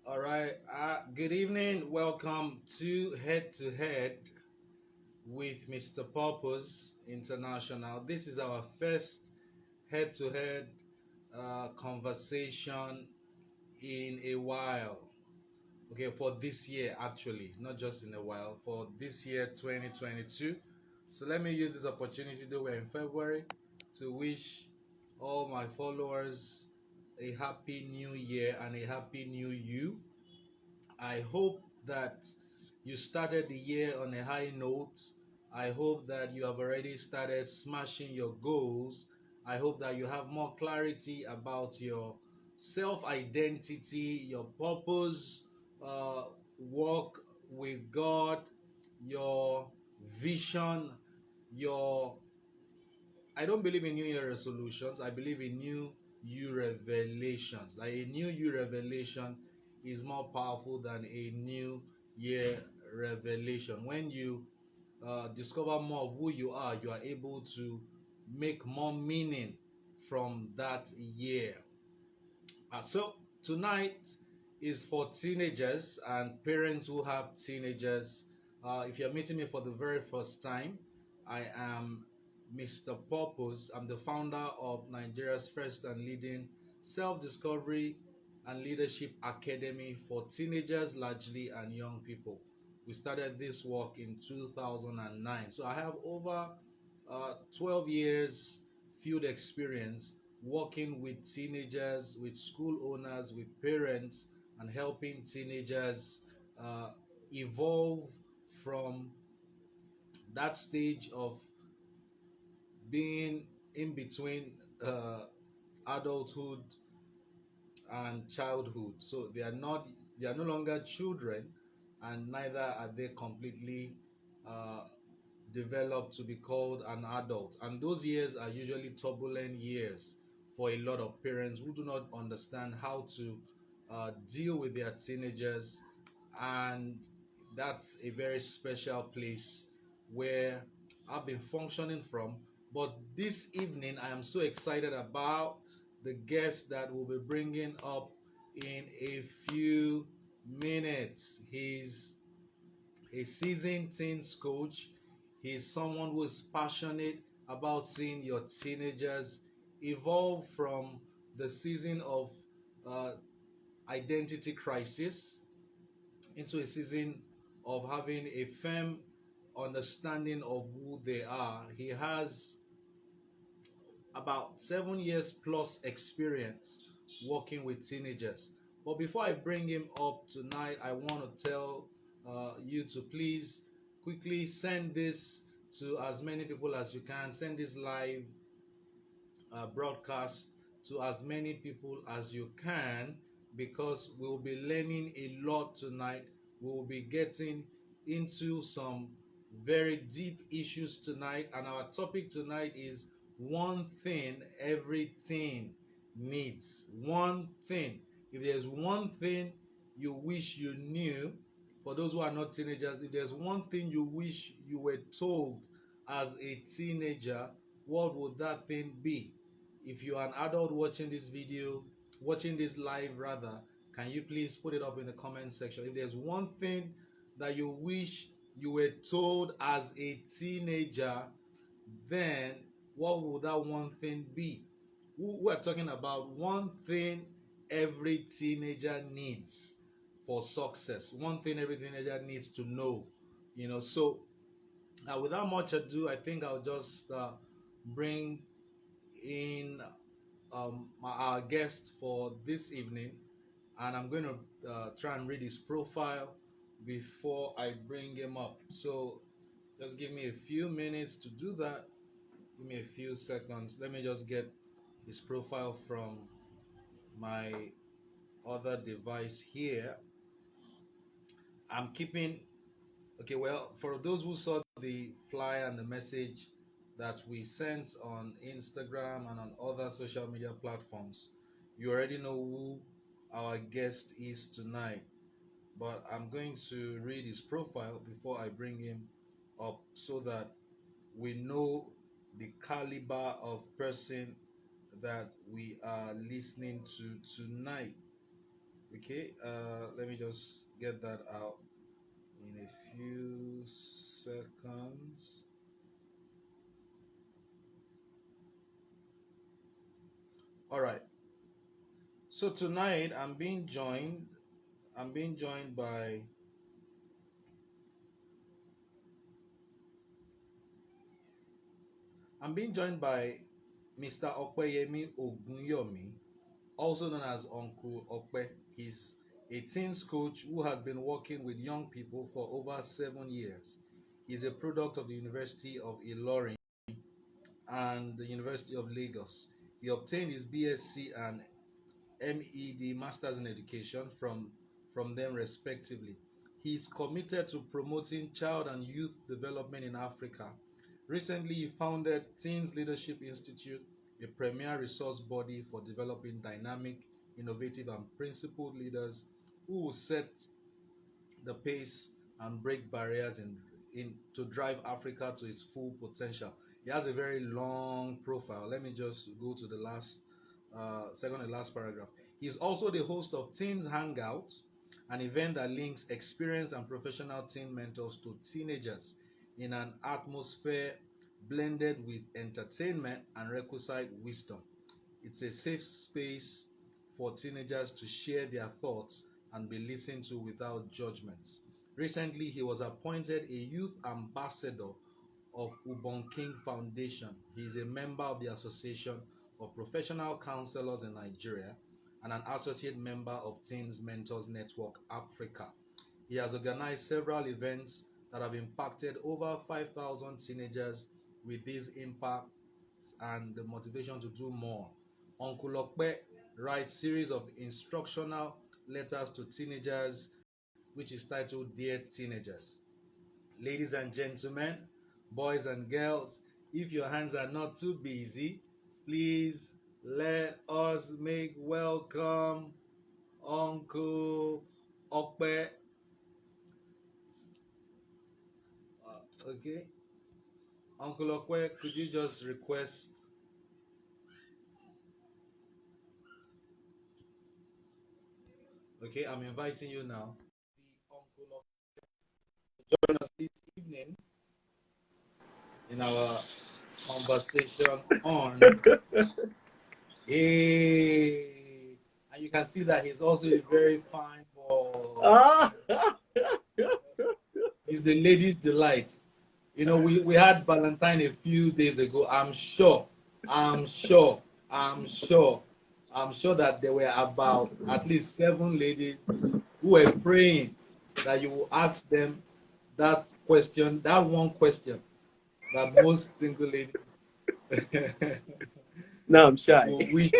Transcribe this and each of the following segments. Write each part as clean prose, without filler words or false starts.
All right. Good evening. Welcome to Head to Head with Mr. Purpose International. This is our first head to head conversation in a while. Okay, for this year, actually, not just in a while, for this year 2022. So let me use this opportunity, though we're in February, to wish all my followers a happy new year and a happy new you. I hope that you started the year on a high note. I hope that you have already started smashing your goals. I hope that you have more clarity about your self identity, your purpose, uh, work with God, your vision, your I don't believe in New Year resolutions. I believe in New You revelations. Like a New You revelation is more powerful than a New Year revelation. When you discover more of who you are able to make more meaning from that year. So tonight is for teenagers and parents who have teenagers. If you're meeting me for the very first time, I am Mr. Purpose. I'm the founder of Nigeria's first and leading self-discovery and leadership academy for teenagers largely and young people. We started this work in 2009. So I have over 12 years field experience working with teenagers, with school owners, with parents, and helping teenagers evolve from that stage of being in between uh, adulthood and childhood. So they are no longer children, and neither are they completely uh, developed to be called an adult. And those years are usually turbulent years for a lot of parents who do not understand how to deal with their teenagers. And that's a very special place where I've been functioning from. But this evening, I am so excited about the guest that we'll be bringing up in a few minutes. He's a seasoned teens coach. He's someone who is passionate about seeing your teenagers evolve from the season of uh, identity crisis into a season of having a firm understanding of who they are. He has about 7 years plus experience working with teenagers. But before I bring him up tonight, I want to tell you to please quickly send this to as many people as you can. Send this live broadcast to as many people as you can, because we'll be learning a lot tonight. We'll be getting into some very deep issues tonight, and our topic tonight is one thing everything needs. One thing. If there's one thing you wish you knew, for those who are not teenagers, if there's one thing you wish you were told as a teenager, what would that thing be? If you are an adult watching this video, watching this live rather, can you please put it up in the comment section? If there's one thing that you wish you were told as a teenager, then what would that one thing be? We're talking about one thing every teenager needs for success. One thing every teenager needs to know. So without much ado, I think I'll just bring in our guest for this evening, and I'm going to try and read his profile before I bring him up. So just give me a few minutes to do that. Give me a few seconds. Let me just get his profile from my other device here. I'm keeping Okay, well, for those who saw the flyer and the message that we sent on Instagram and on other social media platforms, you already know who our guest is tonight. But I'm going to read his profile before I bring him up so that we know the caliber of person that we are listening to tonight. Okay, let me just get that out in a few seconds. All right. So tonight I'm being joined by I'm being joined by Mr. Opeyemi Ogunyomi, also known as Uncle Ope. He's a teens coach who has been working with young people for over 7 years. He's a product of the University of Ilorin and the University of Lagos. He obtained his BSc and MED Masters in Education from them respectively. He is committed to promoting child and youth development in Africa. Recently, he founded Teens Leadership Institute, a premier resource body for developing dynamic, innovative, and principled leaders who will set the pace and break barriers in to drive Africa to its full potential. He has a very long profile. Let me just go to the last second and last paragraph. He's also the host of Teens Hangout, an event that links experienced and professional teen mentors to teenagers in an atmosphere blended with entertainment and requisite wisdom. It's a safe space for teenagers to share their thoughts and be listened to without judgments. Recently, he was appointed a youth ambassador of Ubon King Foundation. He is a member of the Association of Professional Counselors in Nigeria and an associate member of Teens Mentors Network Africa. He has organized several events that have impacted over 5,000 teenagers with these impacts and the motivation to do more. Uncle Okpe writes series of instructional letters to teenagers, which is titled Dear Teenagers. Ladies and gentlemen, boys and girls, if your hands are not too busy, please let us make welcome Uncle Okpe. Okay, Uncle Okwe, could you just request? Okay, I'm inviting you now. The Uncle Okwe to join us this evening in our conversation on a, and you can see that he's also a very fine boy. Ah, He's the ladies' delight. You know, we had Valentine a few days ago. I'm sure, I'm sure, I'm sure that there were about at least 7 ladies who were praying that you will ask them that question, that one question that most single ladies now I'm shy. will wish.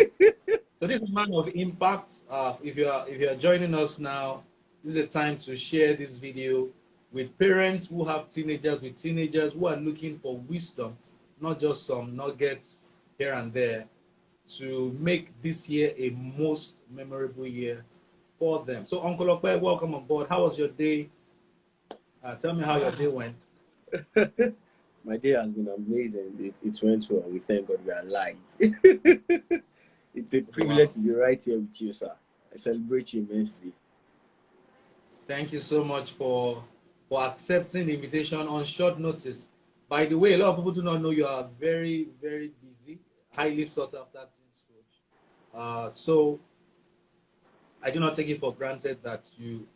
So this is a man of impact. If you are joining us now, this is a time to share this video with parents who have teenagers, with teenagers who are looking for wisdom, not just some nuggets here and there, to make this year a most memorable year for them. So Uncle Okwe, welcome on board. How was your day? Tell me how your day went. My day has been amazing. It went well. We thank God we are alive. It's a privilege Wow. to be right here with you, sir. I celebrate you immensely. Thank you so much for accepting the invitation on short notice. By the way, a lot of people do not know you are very, very busy, highly sought after teams coach. So I do not take it for granted that you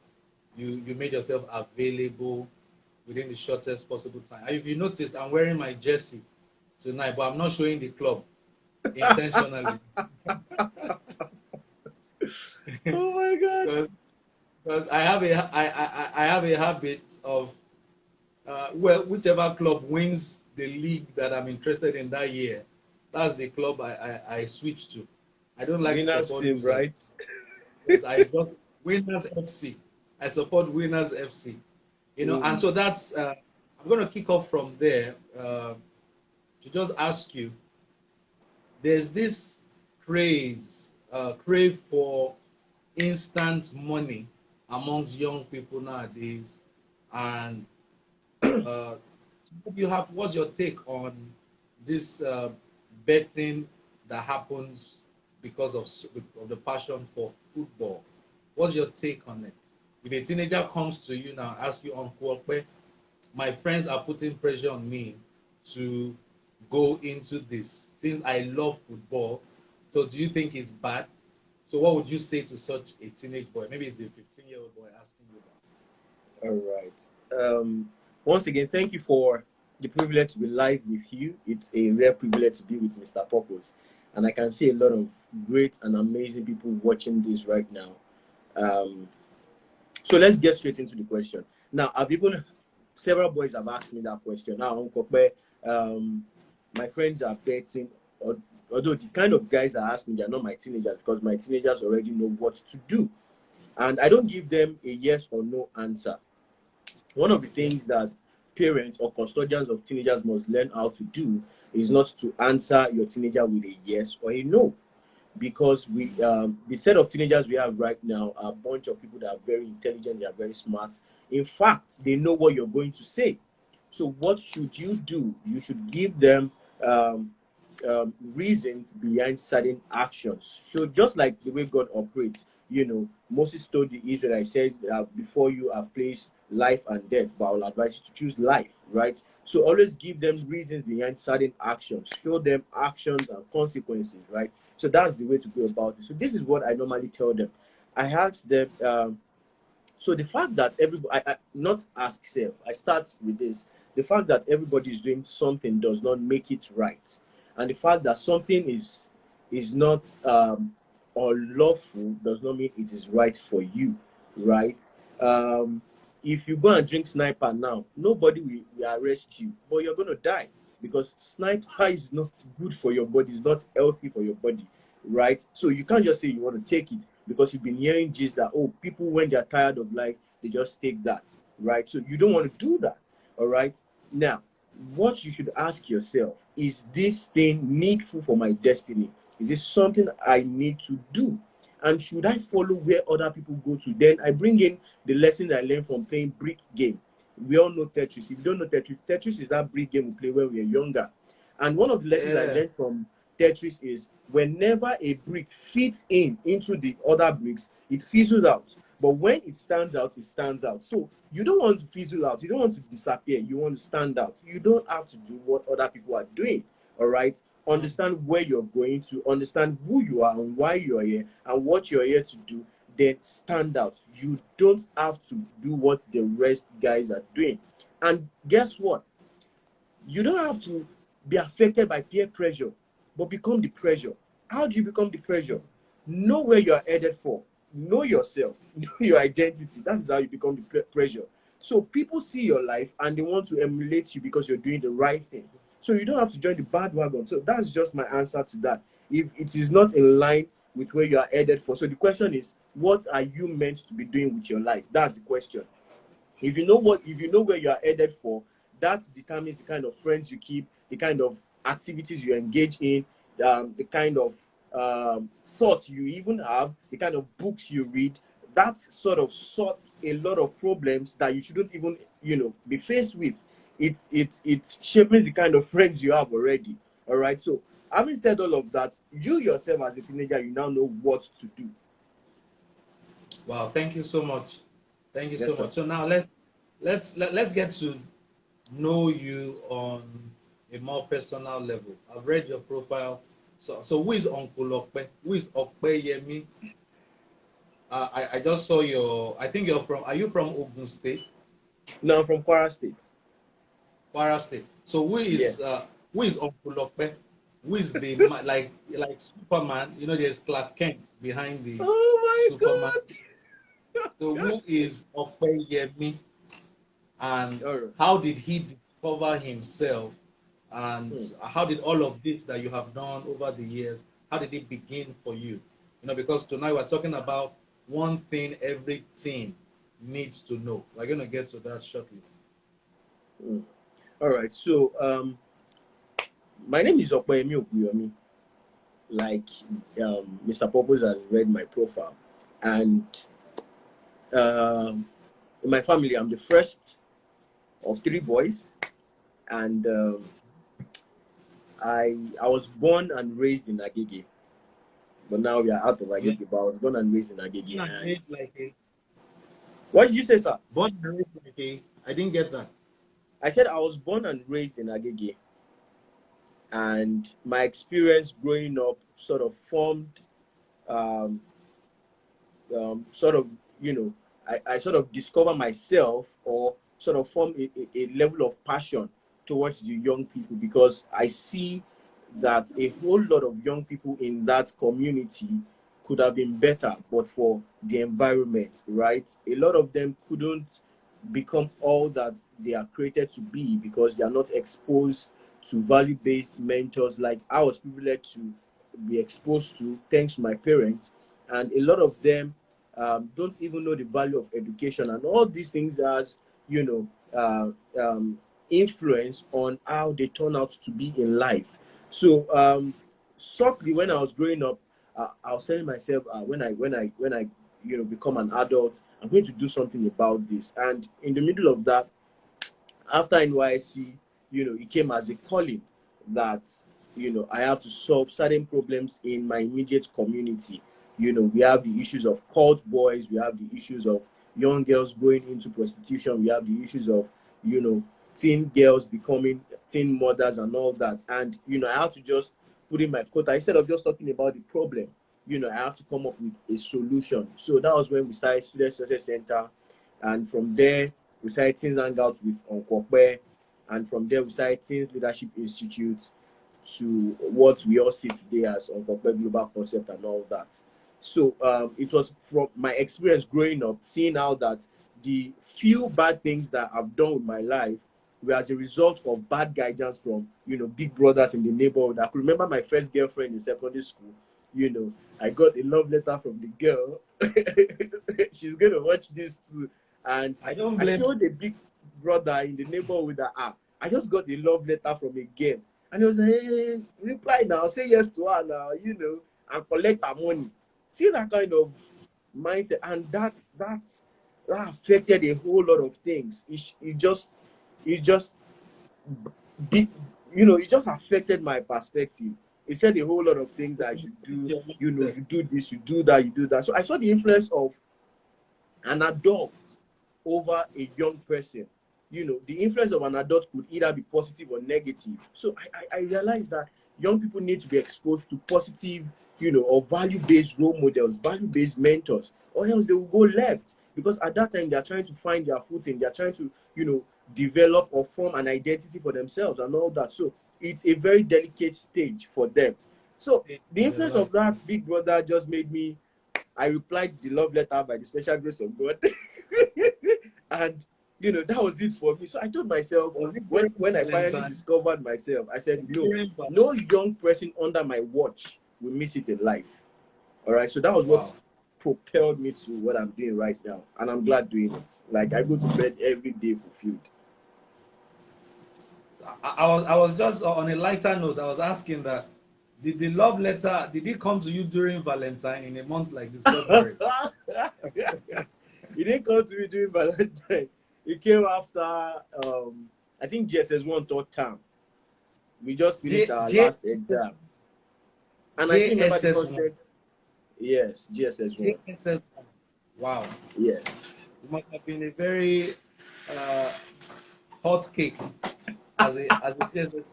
made yourself available within the shortest possible time. And if you noticed, I'm wearing my jersey tonight, but I'm not showing the club intentionally. Oh my God. because, because I have a habit of well, whichever club wins the league that I'm interested in that year, that's the club I switch to. I don't like to Winners support team, losers. right? Yes, I just Winners FC. I support Winners FC. You know, and Mm. so that's I'm going to kick off from there to just ask you. There's this crave for instant money amongst young people nowadays, and uh, what's your take on this betting that happens because of the passion for football? What's your take on it? If a teenager comes to you now, ask you, Uncle Okpe, my friends are putting pressure on me to go into this since I love football. So do you think it's bad? So what would you say to such a teenage boy? Maybe it's a 15-year-old boy asking you that. All right. Once again, thank you for the privilege to be live with you. It's a rare privilege to be with Mr. Purpose. And I can see a lot of great and amazing people watching this right now. So let's get straight into the question. Now, I've even several boys have asked me that question. Now, Uncle Pe, my friends are betting, although the kind of guys that ask me, they're not my teenagers because my teenagers already know what to do. And I don't give them a yes or no answer. One of the things that parents or custodians of teenagers must learn how to do is not to answer your teenager with a yes or a no, because the set of teenagers we have right now are a bunch of people that are very intelligent, they are very smart. In fact, they know what you're going to say. So what should you do? You should give them reasons behind certain actions. So just like the way God operates, Moses told the Israelites, said, before you have placed life and death, but I will advise you to choose life, right? So always give them reasons behind certain actions. Show them actions and consequences, right? So that's the way to go about it. So this is what I normally tell them. I ask them, so the fact that everybody, I not ask self, I start with this. The fact that everybody is doing something does not make it right. And the fact that something is not unlawful does not mean it is right for you, right? Um, if you go and drink sniper now, nobody will arrest you, but you're going to die because sniper is not good for your body, it's not healthy for your body, right? So you can't just say you want to take it because you've been hearing just that, oh, people when they're tired of life, they just take that, right? So you don't want to do that, all right? Now, what you should ask yourself, is this thing needful for my destiny? Is this something I need to do? And should I follow where other people go to? Then I bring in the lessons I learned from playing brick game. We all know Tetris. If you don't know Tetris, Tetris is that brick game we play when we are younger. And one of the lessons I Yeah. learned from Tetris is whenever a brick fits into the other bricks, it fizzles out. But when it stands out, it stands out. So you don't want to fizzle out. You don't want to disappear. You want to stand out. You don't have to do what other people are doing. All right. Understand where you're going to, understand who you are and why you're here and what you're here to do. Then stand out. You don't have to do what the rest guys are doing. And guess what? You don't have to be affected by peer pressure, but become the pressure. How do you become the pressure? Know where you are headed for. Know yourself. Know your identity. That's how you become the pressure. So people see your life and they want to emulate you because you're doing the right thing. So you don't have to join the bandwagon. So that's just my answer to that. If it is not in line with where you are headed for. So the question is, what are you meant to be doing with your life? That's the question. If you know where you are headed for, that determines the kind of friends you keep, the kind of activities you engage in, the kind of thoughts you even have, the kind of books you read. That sort of sorts a lot of problems that you shouldn't even be faced with. It shapes the kind of friends you have already. All right. So having said all of that, you yourself as a teenager, you now know what to do. Wow, thank you so much. Thank you Yes, so sir. much. So now let's get to know you on a more personal level. I've read your profile. So who is Uncle Okpe? Who is Okpe Yemi? I just saw your. I think you're from. Are you from Ogun State, Now I'm from Kwara State. Kwara State? So Yeah. who is Uncle Okpe? Who is the like Superman? You know, there's Clark Kent behind the Oh my Superman. So God. who is Okpe Yemi? And All right. how did he discover himself, and Hmm. how did all of this that you have done over the years, how did it begin for you? Because tonight we're talking about one thing every teen needs to know. We're going to get to that shortly. Hmm. All right. So my name is Okoyemi Okuyomi. Like Mr. Purpose has read my profile, and in my family, I'm the first of three boys, and I was born and raised in Agege. but now we are out of Yeah. Agege. But I was born and raised in Born Agege. and And raised like a what did you say, sir? born and raised like a. I didn't get that. I said I was born and raised in Agege, and my experience growing up sort of formed, um, sort of, you know, I sort of discover myself, or sort of form a level of passion towards the young people, because I see that a whole lot of young people in that community could have been better but for the environment, right? A lot of them couldn't become all that they are created to be because they are not exposed to value-based mentors like I was privileged to be exposed to thanks to my parents. And a lot of them don't even know the value of education, and all these things has, you know, influence on how they turn out to be in life. So shortly when I was growing up, I was telling myself, when I become an adult, I'm going to do something about this. And in the middle of that, after NYC, it came as a calling that, I have to solve certain problems in my immediate community. We have the issues of cult boys, we have the issues of young girls going into prostitution, we have the issues of, you know, teen girls becoming teen mothers and all that. And, I have to just put in my quota instead of just talking about the problem. I have to come up with a solution. So that was when we started Student Success Center. And from there, we started Teens Hangouts with Onkokwe, and from there we started Teens Leadership Institute, to what we all see today as Onkokwe Global Concept and all that. So it was from my experience growing up, seeing how that the few bad things that I've done with my life were as a result of bad guidance from, big brothers in the neighborhood. I could remember my first girlfriend in secondary school. I got a love letter from the girl. She's going to watch this too. And I don't I blame. showed a big brother in the neighborhood that I just got a love letter from a girl. And he was like, hey, reply now, say yes to her now, and collect her money. See that kind of mindset. And that affected a whole lot of things. It just be, it just affected my perspective. It said a whole lot of things that I should do. Your mindset. You do this, you do that, you do that. So I saw the influence of an adult over a young person. The influence of an adult could either be positive or negative. So I realized that young people need to be exposed to positive, or value-based role models, value-based mentors, or else they will go left. Because at that time, they're trying to find their footing, they're trying to, develop or form an identity for themselves and all that. So it's a very delicate stage for them. So the In their influence life, of that yes. big brother just made me, I replied the love letter by the special grace of God. And that was it for me. So I told myself, Was it when during when I finally Valentine? discovered myself, I said, Was it no, during no young person under my watch will miss it in life. All right. So that was what Wow. propelled me to what I'm doing right now. And I'm glad doing it. Like I go to bed every day fulfilled. I was just on a lighter note. I was asking that did the love letter did it come to you during Valentine in a month like this February? It didn't come to me during Valentine. It came after I think GSS1 third term. We just finished J our J last exam. And I still remember the JSS1. content. Yes, GSS1. JSS1. Wow. Yes. It must have been a very uh, hot cake as a JSS,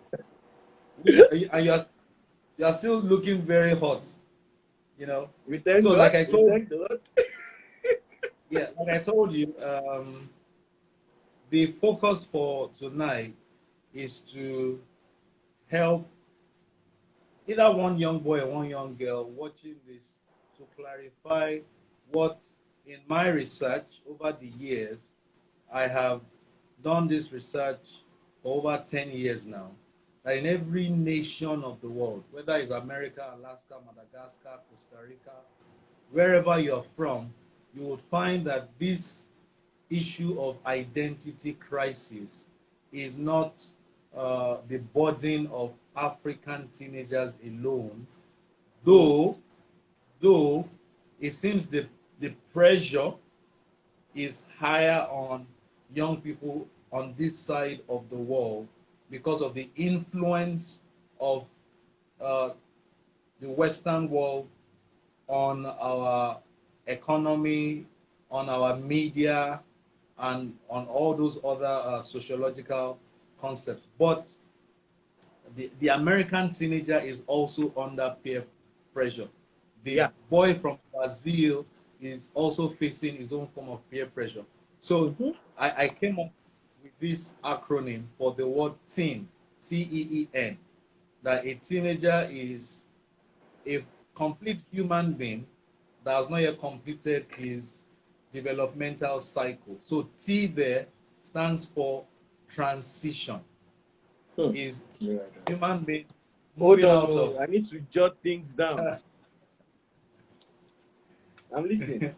which you are still looking very hot, you know. We thank So God. like I We told thank God. yeah, like I told you, the focus for tonight is to help either one young boy or one young girl watching this to clarify what in my research over the years I have done this research for over 10 years now, that in every nation of the world, whether it's America, Alaska, Madagascar, Costa Rica, wherever you're from, you would find that this issue of identity crisis is not the burden of African teenagers alone, though though it seems the pressure is higher on young people on this side of the world because of the influence of uh, the Western world on our economy, on our media, and on all those other sociological concepts. But the American teenager is also under peer pressure. The Yeah. boy from Brazil is also facing his own form of peer pressure. So Mm-hmm. I came up with this acronym for the word teen, TEEN, that a teenager is a complete human being that has not yet completed his developmental cycle. So T there stands for transition. Hmm. Is Yeah. human being Hold moving on, out oh, of I need to jot things down. I'm listening.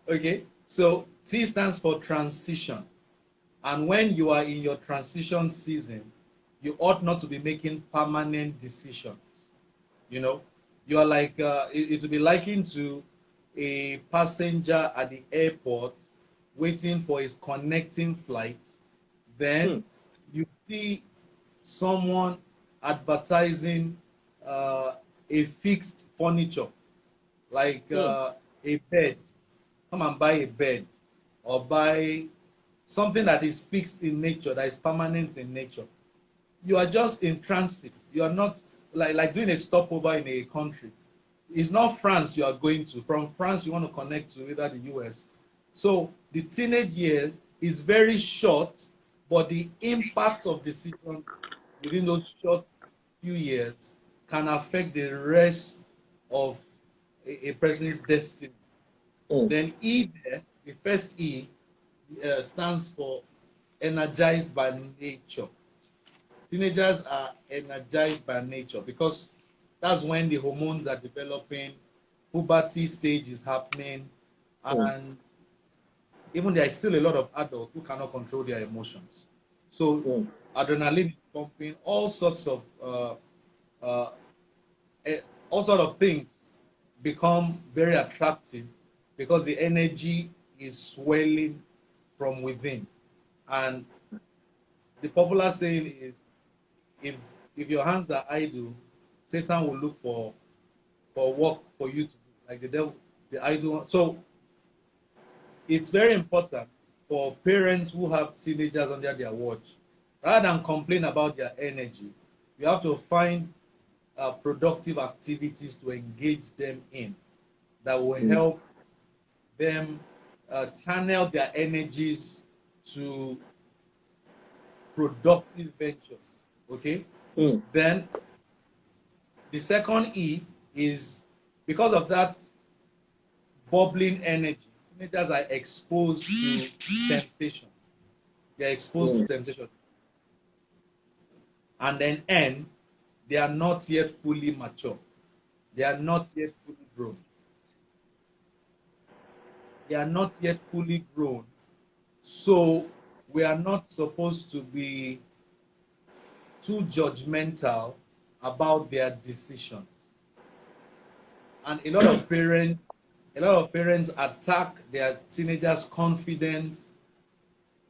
okay. So T stands for transition. And when you are in your transition season, you ought not to be making permanent decisions. You know, you are like it will be likened to a passenger at the airport waiting for his connecting flight. Then Hmm. you see someone advertising a fixed furniture like Hmm. a bed. Come and buy a bed or buy something that is fixed in nature, that is permanent in nature. You are just in transit. You are not like doing a stopover in a country. It's not France you are going to. From France, you want to connect to either the US. So the teenage years is very short, but the impact of decision within those short few years can affect the rest of a person's destiny. Hmm. Then E there, the first E, stands for energized by nature. Teenagers are energized by nature because that's when the hormones are developing, puberty stage is happening, Hmm. and even there is still a lot of adults who cannot control their emotions. So Hmm. adrenaline is pumping, uh, eh, all sort of things become very attractive because the energy is swelling from within. And the popular saying is, if if your hands are idle, Satan will look for work for you to do, like the devil, the idle one. So it's very important for parents who have teenagers under their watch, rather than complain about their energy, you have to find productive activities to engage them in that will Hmm. help them channel their energies to productive ventures. Okay, Hmm. then the second E is because of that bubbling energy. Teenagers are exposed to temptation. They are exposed to Hmm. temptation. And then N, they are not yet fully mature. They are not yet fully grown. They are not yet fully grown. So we are not supposed to be too judgmental about their decisions. And a lot of parents attack their teenagers' confidence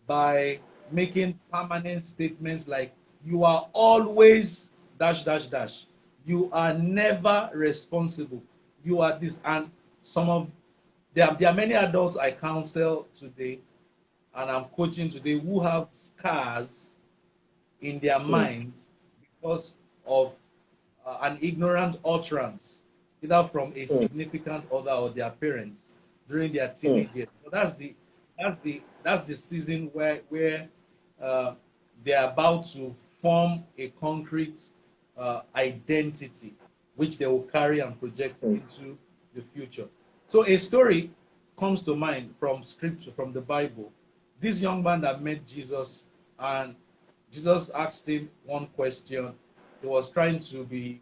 by making permanent statements like, you are always dash dash dash, you are never responsible, you are this. And some of there are many adults I counsel today and I'm coaching today who have scars in their Hmm. minds because of an ignorant utterance, either from a Hmm. significant other or their parents during their Hmm. teenage years. So that's the season where uh, they're about to form a concrete identity, which they will carry and project Hmm. into the future. So a story comes to mind from scripture, from the Bible. This young man that met Jesus, and Jesus asked him one question. He was trying to be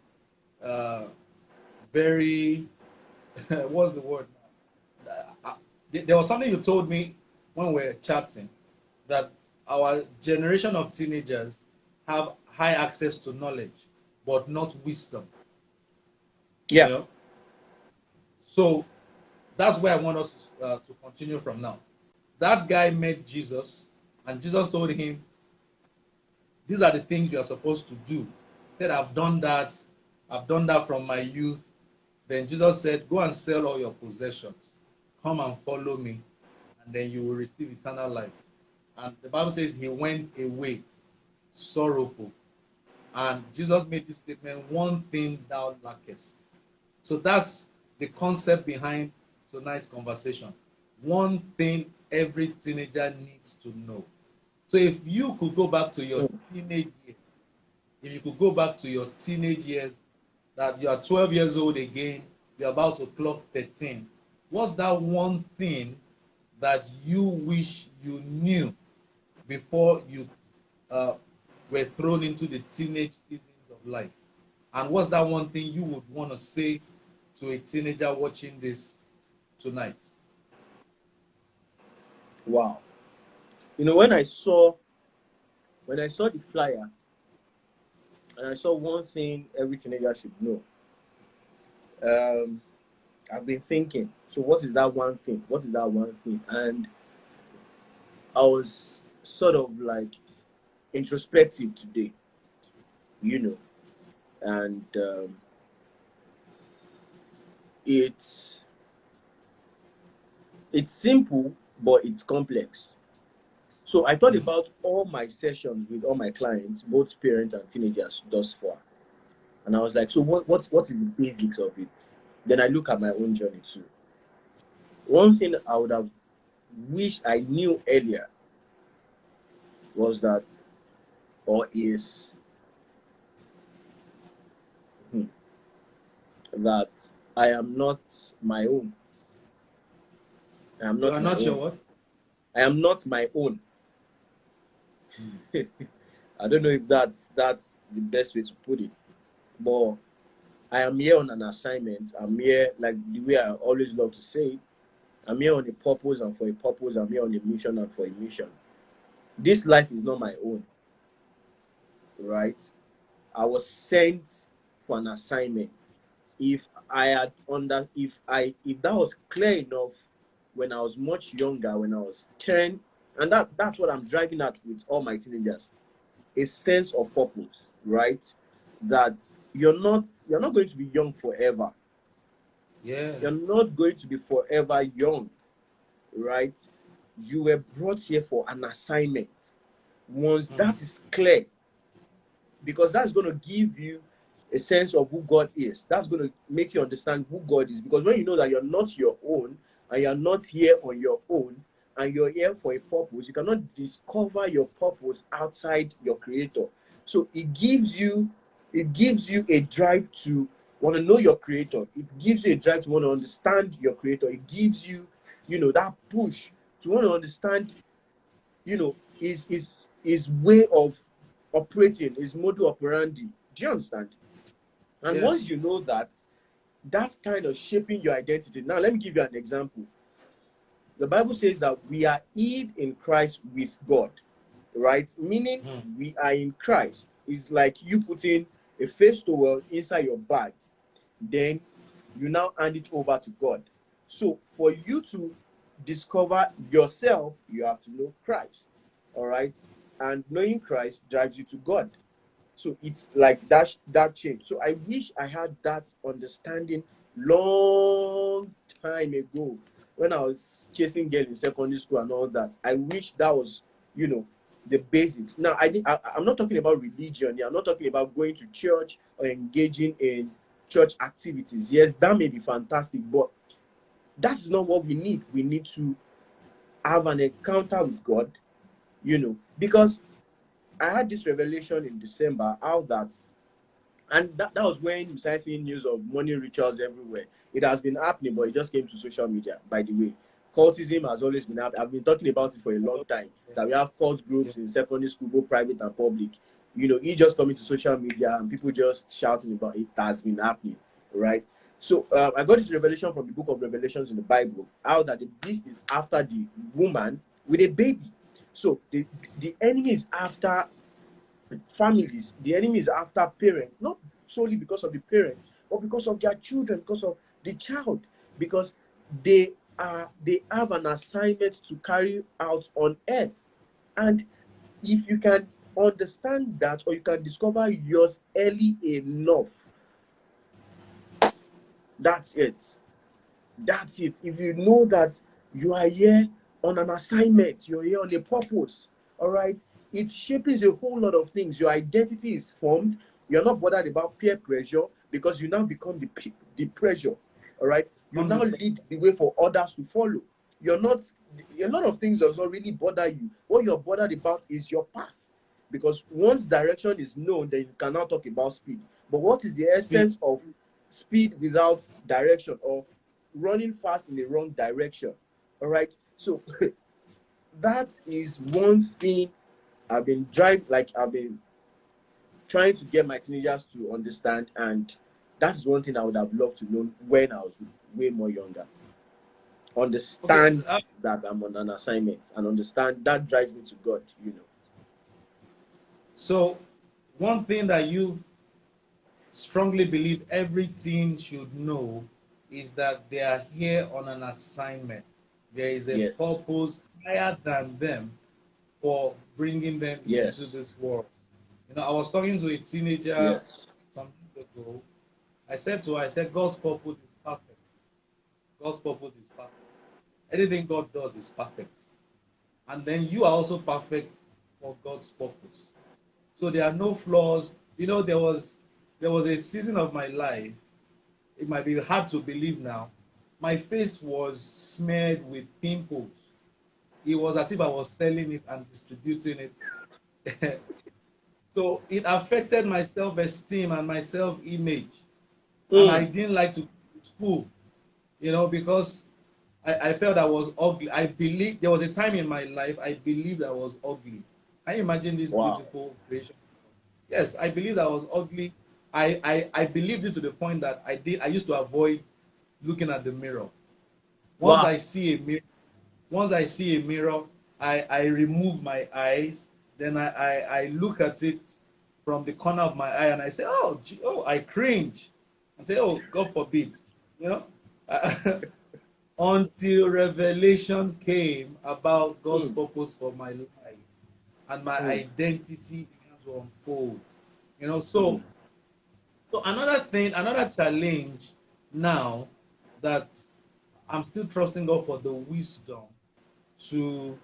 uh, very what's the word now? There was something you told me when we were chatting, that our generation of teenagers have high access to knowledge, but not wisdom. You Yeah. know, so that's where I want us to continue from now. That guy met Jesus, and Jesus told him, "These are the things you are supposed to do." He said, "I've done that. I've done that from my youth. Then Jesus said, go and sell all your possessions. Come and follow me, and then you will receive eternal life. And the Bible says he went away sorrowful. And Jesus made this statement, one thing thou lackest. So that's the concept behind tonight's conversation. One thing every teenager needs to know. So if you could go back to your teenage years, if you could go back to your teenage years, that you are 12 years old again, you're about to clock 13, what's that one thing that you wish you knew before you uh, were thrown into the teenage seasons of life? And what's that one thing you would want to say to a teenager watching this tonight? Wow. You know, when I saw the flyer and I saw one thing every teenager should know, um, I've been thinking, so what is that one thing? What is that one thing? And I was sort of like introspective today, you know, and it's simple, but it's complex. So I thought Mm. about all my sessions with all my clients, both parents and teenagers thus far. And I was like, so what is the basics of it? Then I look at my own journey too. One thing I would have wished I knew earlier was that, or is, that I am not my own. I am You not are my not your own. what? I am not my own. I don't know if that's the best way to put it, but I am here on an assignment. I'm here, like the way I always love to say, I'm here on a purpose and for a purpose. I'm here on a mission and for a mission. This life is not my own, right? I was sent for an assignment. If that was clear enough when I was much younger, when I was 10, and that's what I'm driving at with all my teenagers, a sense of purpose, right? That you're not going to be young forever. Yeah. You're not going to be forever young, right? You were brought here for an assignment. Once Mm. that is clear, because that's going to give you a sense of who God is. That's going to make you understand who God is. Because when you know that you're not your own and you're not here on your own and you're here for a purpose, you cannot discover your purpose outside your creator. So it gives you a drive to want to know your creator. It gives you a drive to want to understand your creator. It gives you, that push to want to understand, his way of operating, his modus operandi. Do you understand? And Yeah. once you know that, that's kind of shaping your identity. Now, let me give you an example. The Bible says that we are hid in Christ with God, right? Meaning Mm. we are in Christ. It's like you putting a face towel inside your bag, then you now hand it over to God. So for you to discover yourself, you have to know Christ. All right. And knowing Christ drives you to God. So it's like that change. So I wish I had that understanding long time ago when I was chasing girls in secondary school and all that. I wish that was, the basics. Now I'm not talking about religion. I'm not talking about going to church or engaging in church activities. Yes, that may be fantastic, but that's not what we need. We need to have an encounter with God, because I had this revelation in December, how that, and that was when we started seeing news of money rituals everywhere. It has been happening, but it just came to social media, by the way. Cultism has always been happening. I've been talking about it for a long time, that we have cult Yeah. groups in secondary school, both private and public. It just coming to social media and people just shouting about it. It has been happening, right? So I got this revelation from the book of Revelations in the Bible, how that the beast is after the woman with a baby. So the enemy is after families. The enemy is after parents, not solely because of the parents, but because of their children, because of the child, because they have an assignment to carry out on earth. And if you can understand that, or you can discover yours early enough, That's it. That's it. If you know that you are here on an assignment, you're here on a purpose, all right, it shapes a whole lot of things. Your identity is formed. You're not bothered about peer pressure because you now become the pressure, all right. You now 100%. lead the way for others to follow. You're not, a lot of things does not really bother you. What you're bothered about is your path, because once direction is known, then you can now talk about speed. But what is the Speed. essence of speed without direction, or running fast in the wrong direction? All right. So that is one thing I've been trying to get my teenagers to understand, and that's one thing I would have loved to know when I was way more younger. Okay. Understand that I'm on an assignment, and understand that drives me to God, you know. So one thing that you strongly believe every teen should know is that they are here on an assignment. There is a Yes. purpose higher than them for bringing them into Yes. this world. You know, I was talking to a teenager Yes. some years ago. I said to her, I said, God's purpose is perfect. God's purpose is perfect. Anything God does is perfect. And then you are also perfect for God's purpose. So there are no flaws. You know, there was a season of my life. It might be hard to believe now. My face was smeared with pimples. It was as if I was selling it and distributing it. So it affected my self-esteem and my self-image. And I Mm. didn't like to go to school, because I felt I was ugly. I believe there was a time in my life I believed I was ugly. Can you imagine this Wow. beautiful creation? Yes, I believed I was ugly. I believed it to the point that I used to avoid looking at the mirror. Once Wow. I see a mirror, once I see a mirror, I remove my eyes. Then I look at it from the corner of my eye and I say, oh, I cringe. And say, oh, God forbid. You know? Until revelation came about God's Mm. purpose for my life and my Mm. identity began to unfold. You know, Mm. so another thing, another challenge now that I'm still trusting God for the wisdom to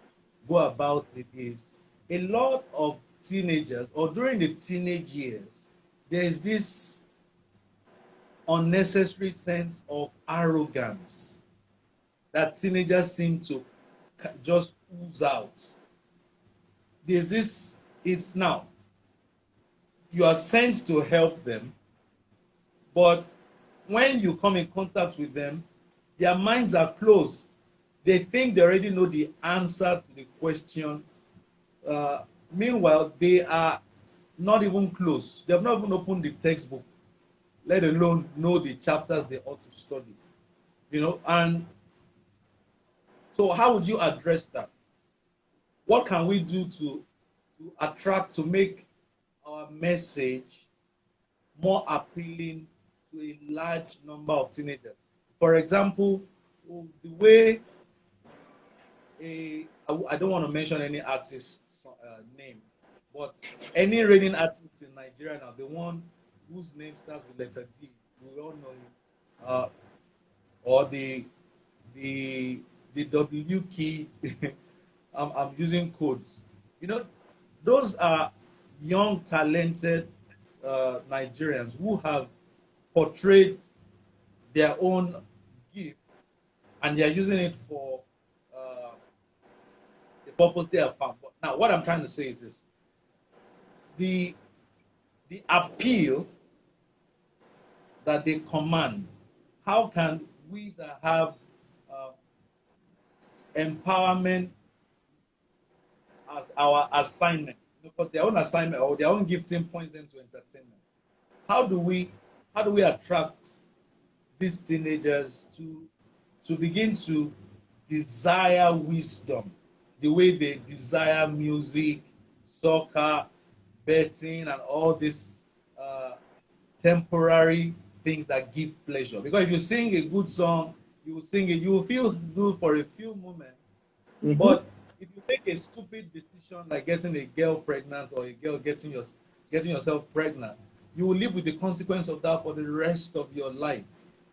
go about it is a lot of teenagers, or during the teenage years, there is this unnecessary sense of arrogance that teenagers seem to just ooze out. There's this, it's now, you are sent to help them, but when you come in contact with them, their minds are closed. They think they already know the answer to the question. Meanwhile, they are not even close. They have not even opened the textbook, let alone know the chapters they ought to study. And so how would you address that? What can we do to make our message more appealing to a large number of teenagers? For example, the way I don't want to mention any artist's name, but any reigning artist in Nigeria now, the one whose name starts with letter D, we all know him, or the the W key. I'm using codes. You know, those are young, talented Nigerians who have portrayed their own gift and they are using it for uh, the purpose they have found. But now, what I'm trying to say is this: the the appeal that they command. How can we that have uh, empowerment as our assignment, because their own assignment or their own gifting points them to entertainment? How do we attract these teenagers to begin to desire wisdom the way they desire music, soccer, betting, and all these uh, temporary things that give pleasure? Because if you sing a good song, you will sing it, you will feel good for a few moments, Mm-hmm. but if you make a stupid decision like getting a girl pregnant or a girl getting yourself pregnant, you will live with the consequence of that for the rest of your life.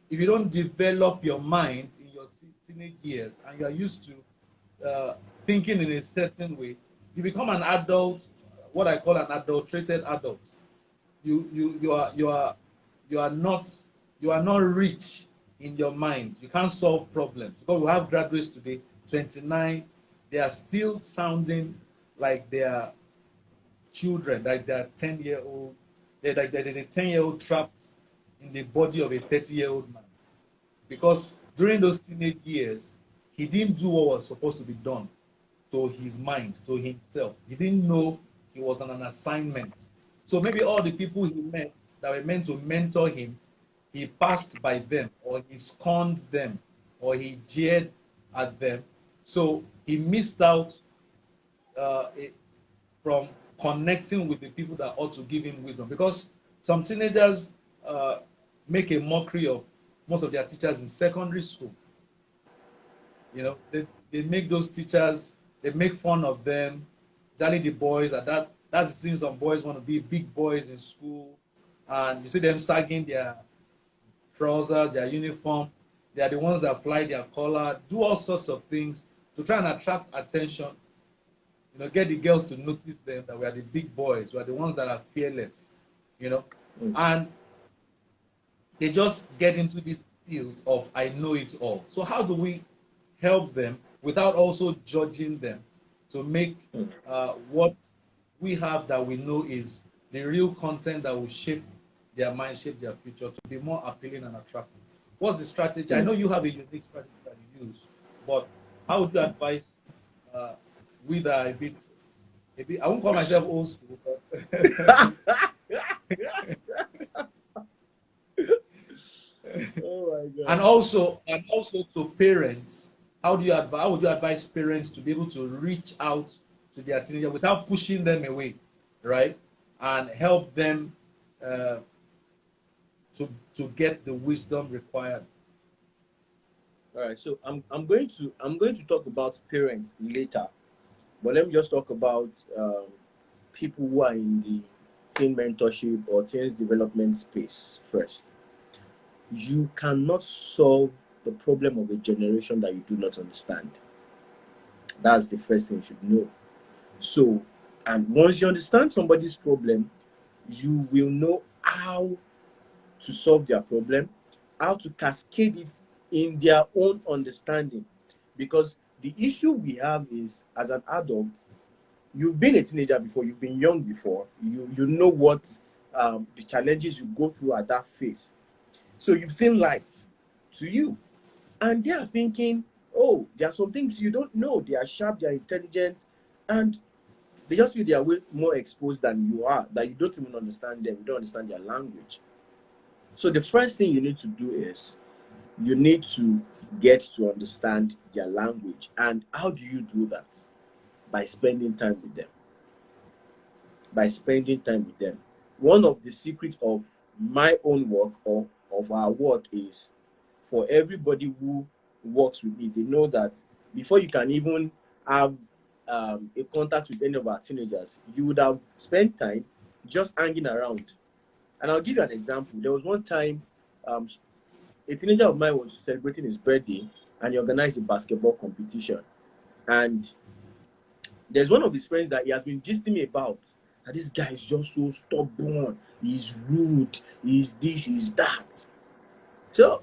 if you don't develop your mind in your teenage years and you are used to thinking in a certain way, you become an adult, what I call an adulterated adult. You are not you are not rich in your mind. You can't solve problems because we have graduates today, 29, they are still sounding like they are children, like they are 10-year-old. They're like they're a 10-year-old trapped in the body of a 30-year-old man because during those teenage years, he didn't do what was supposed to be done to his mind, to himself. He didn't know he was on an assignment. So maybe all the people he met that were meant to mentor him, he passed by them, or he scorned them, or he jeered at them. So he missed out uh, from connecting with the people that ought to give him wisdom. Because some teenagers uh, make a mockery of most of their teachers in secondary school. They make those teachers, they make fun of them, especially the boys. And that's the thing, some boys want to be big boys in school. And you see them sagging their trousers, their uniform. They are the ones that fly their collar, do all sorts of things to try and attract attention. Get the girls to notice them that we are the big boys, we are the ones that are fearless, you know. And they just get into this tilt of I know it all. So how do we help them without also judging them to make what we have that we know is the real content that will shape their mind, shape their future to be more appealing and attractive? What's the strategy? I know you have a unique strategy that you use, but how would you advise we that are a bit, I won't call myself old school, but Oh my God. and also to parents, how would you advise parents to be able to reach out to their teenager without pushing them away, right? And help them uh, to get the wisdom required. All right, so I'm going to talk about parents later, but let me just talk about people who are in the teen mentorship or teens development space first. You cannot solve the problem of a generation that you do not understand. That's the first thing you should know. So, and once you understand somebody's problem, you will know how to solve their problem, how to cascade it in their own understanding. Because the issue we have is, as an adult, you've been a teenager before, you've been young before, you know what the challenges you go through at that phase. So you've seen life to you, and they are thinking, oh, there are some things you don't know. They are sharp, they are intelligent, and they just feel they are way more exposed than you are, that you don't even understand them, you don't understand their language. So the first thing you need to do is you need to get to understand their language. And how do you do that? By spending time with them. By spending time with them. One of the secrets of my own work or of our work is, for everybody who works with me, they know that before you can even have a contact with any of our teenagers, you would have spent time just hanging around. And I'll give you an example. There was one time a teenager of mine was celebrating his birthday, and he organized a basketball competition. And there's one of his friends that he has been gisting me about. And this guy is just so stubborn. He's rude. He's this, he's that. So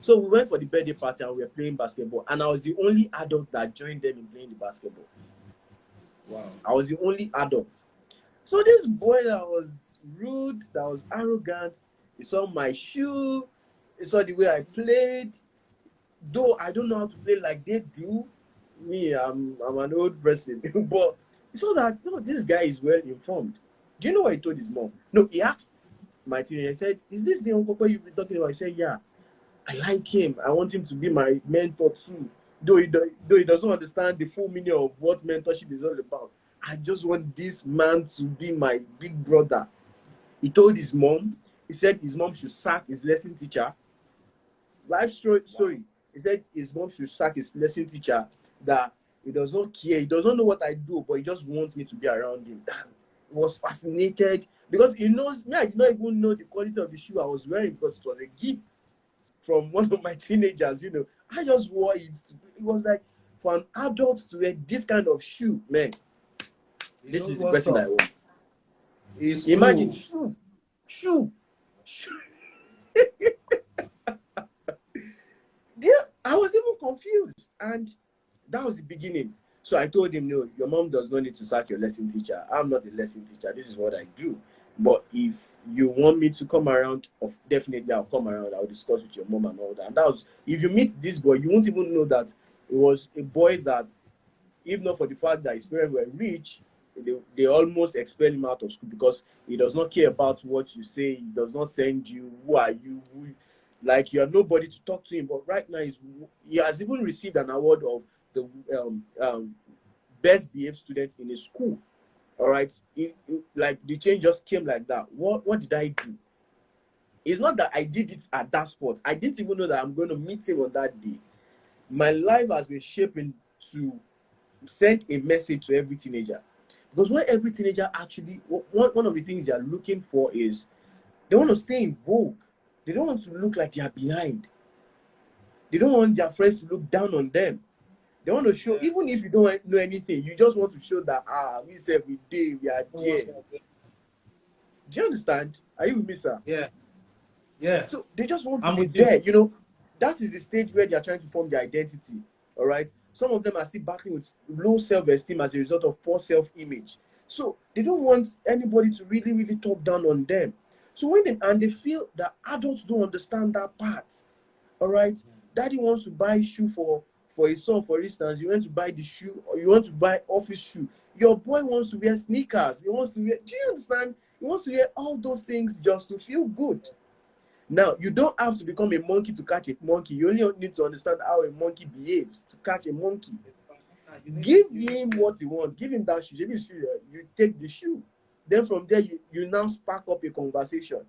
we went for the birthday party and we were playing basketball. And I was the only adult that joined them in playing the basketball. Wow. I was the only adult. So this boy that was rude, that was arrogant, he saw my shoe, he saw the way I played. Though I don't know how to play like they do, me, I'm an old person. But he saw that, no, this guy is well informed. Do you know what he told his mom? No, he asked my teenager, he said, is this the uncle you've been talking about? I said, yeah. I like him. I want him to be my mentor too. Though he doesn't understand the full meaning of what mentorship is all about. I just want this man to be my big brother. He told his mom, he said his mom should sack his lesson teacher. Life story. Wow. He said his mom should sack his lesson teacher, that he does not care. He doesn't know what I do, but he just wants me to be around him. He was fascinated because he knows me. I did not even know the quality of the shoe I was wearing because it was a gift from one of my teenagers. I just wore it. It was like, for an adult to wear this kind of shoe, man, You this know is the what's person I up? want. It's Imagine cool. shoe. Yeah, I was even confused, and that was the beginning. So I told him, no, your mom does not need to sack your lesson teacher. I'm not a lesson teacher. This is what I do. But if you want me to come around, definitely I'll come around. I'll discuss with your mom and all that. And that was, if you meet this boy, you won't even know that it was a boy that, if not for the fact that his parents were rich, they almost expel him out of school because he does not care about what you say. He does not send you. Who are you? Like, you are nobody to talk to him. But right now, he has even received an award of the best behaved students in his school. All right, like the change just came like that. What did I do? It's not that I did it at that spot. I didn't even know that I'm going to meet him on that day. My life has been shaping to send a message to every teenager, because when every teenager actually, one of the things they are looking for is they want to stay in vogue. They don't want to look like they are behind. They don't want their friends to look down on them. They want to show, Yeah. even if you don't know anything, you just want to show that we say we did, we are there. Do you understand? Are you with me, sir? Yeah. Yeah. So they just want to I'm be with you. there. That is the stage where they are trying to form their identity. All right. Some of them are still battling with low self-esteem as a result of poor self-image. So they don't want anybody to really, really talk down on them. So they feel that adults don't understand that part. All right. Daddy wants to buy shoe for his son, for instance. You want to buy the shoe, or you want to buy office shoe. Your boy wants to wear sneakers. He wants to wear. Do you understand? He wants to wear all those things just to feel good. Now, you don't have to become a monkey to catch a monkey. You only need to understand how a monkey behaves to catch a monkey. Give him what he wants. Give him that shoe. Give him his shoe. You take the shoe. Then from there, you now spark up a conversation.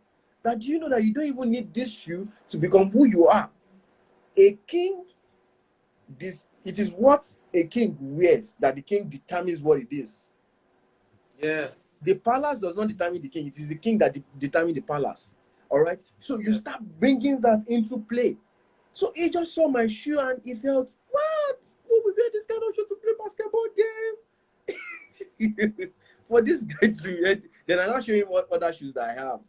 That, do you know that you don't even need this shoe to become who you are? A king, it is what a king wears that the king determines what it is. Yeah. The palace does not determine the king. It is the king that determines the palace. All right. So you start bringing that into play. So he just saw my shoe and he felt, what? Who will wear this kind of shoe to play basketball game? For this guy to wear, then I now show him what other shoes that I have.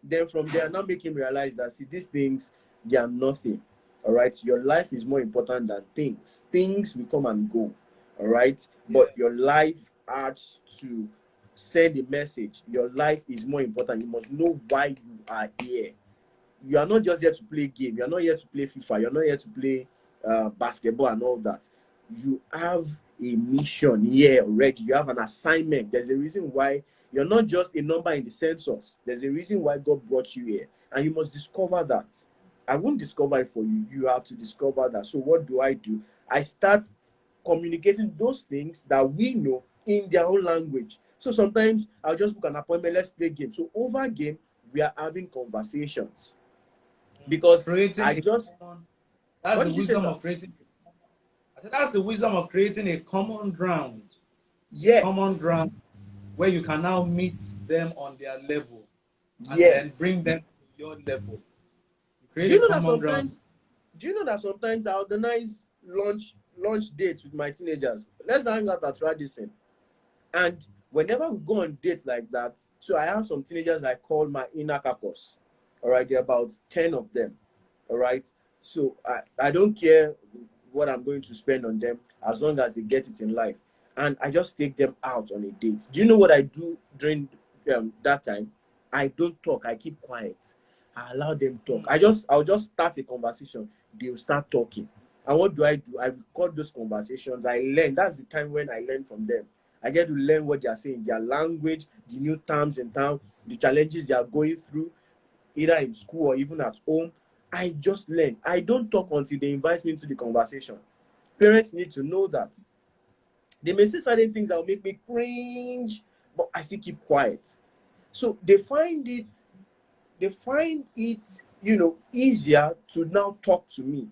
Then from there, I now make him realize that, see, these things, they are nothing. All right. Your life is more important than things. Things will come and go. All right. But your life adds to send a message. Your life is more important. You must know why you are here. You are not just here to play game. You are not here to play FIFA. You're not here to play basketball and all that. You have a mission here already. You have an assignment. There's a reason why you're not just a number in the census. There's a reason why God brought you here, and you must discover that. I won't discover it for you. You have to discover that. So what do? I start communicating those things that we know in their own language. So sometimes I'll just book an appointment. Let's play game. So over game, we are having conversations. Because Creating I a just, common, that's what the did you say, wisdom sir? of creating. I said that's the wisdom of creating a common ground. A common Yes. ground where you can now meet them on their level and then Yes. bring them to your level. You Do create you a know that common ground. sometimes, I organize lunch dates with my teenagers? Let's hang out at Radisson. And whenever we go on dates like that, so I have some teenagers I call my inner caucus. All right, there are about 10 of them. All right. So I don't care what I'm going to spend on them as long as they get it in life. And I just take them out on a date. Do you know what I do during that time? I don't talk. I keep quiet. I allow them talk. I'll just start a conversation. They'll start talking. And what do? I record those conversations. I learn. That's the time when I learn from them. I get to learn what they are saying, their language, the new terms in town, the challenges they are going through, either in school or even at home. I just learn. I don't talk until they invite me into the conversation. Parents need to know that. They may say certain things that will make me cringe, but I still keep quiet. So they find it, easier to now talk to me.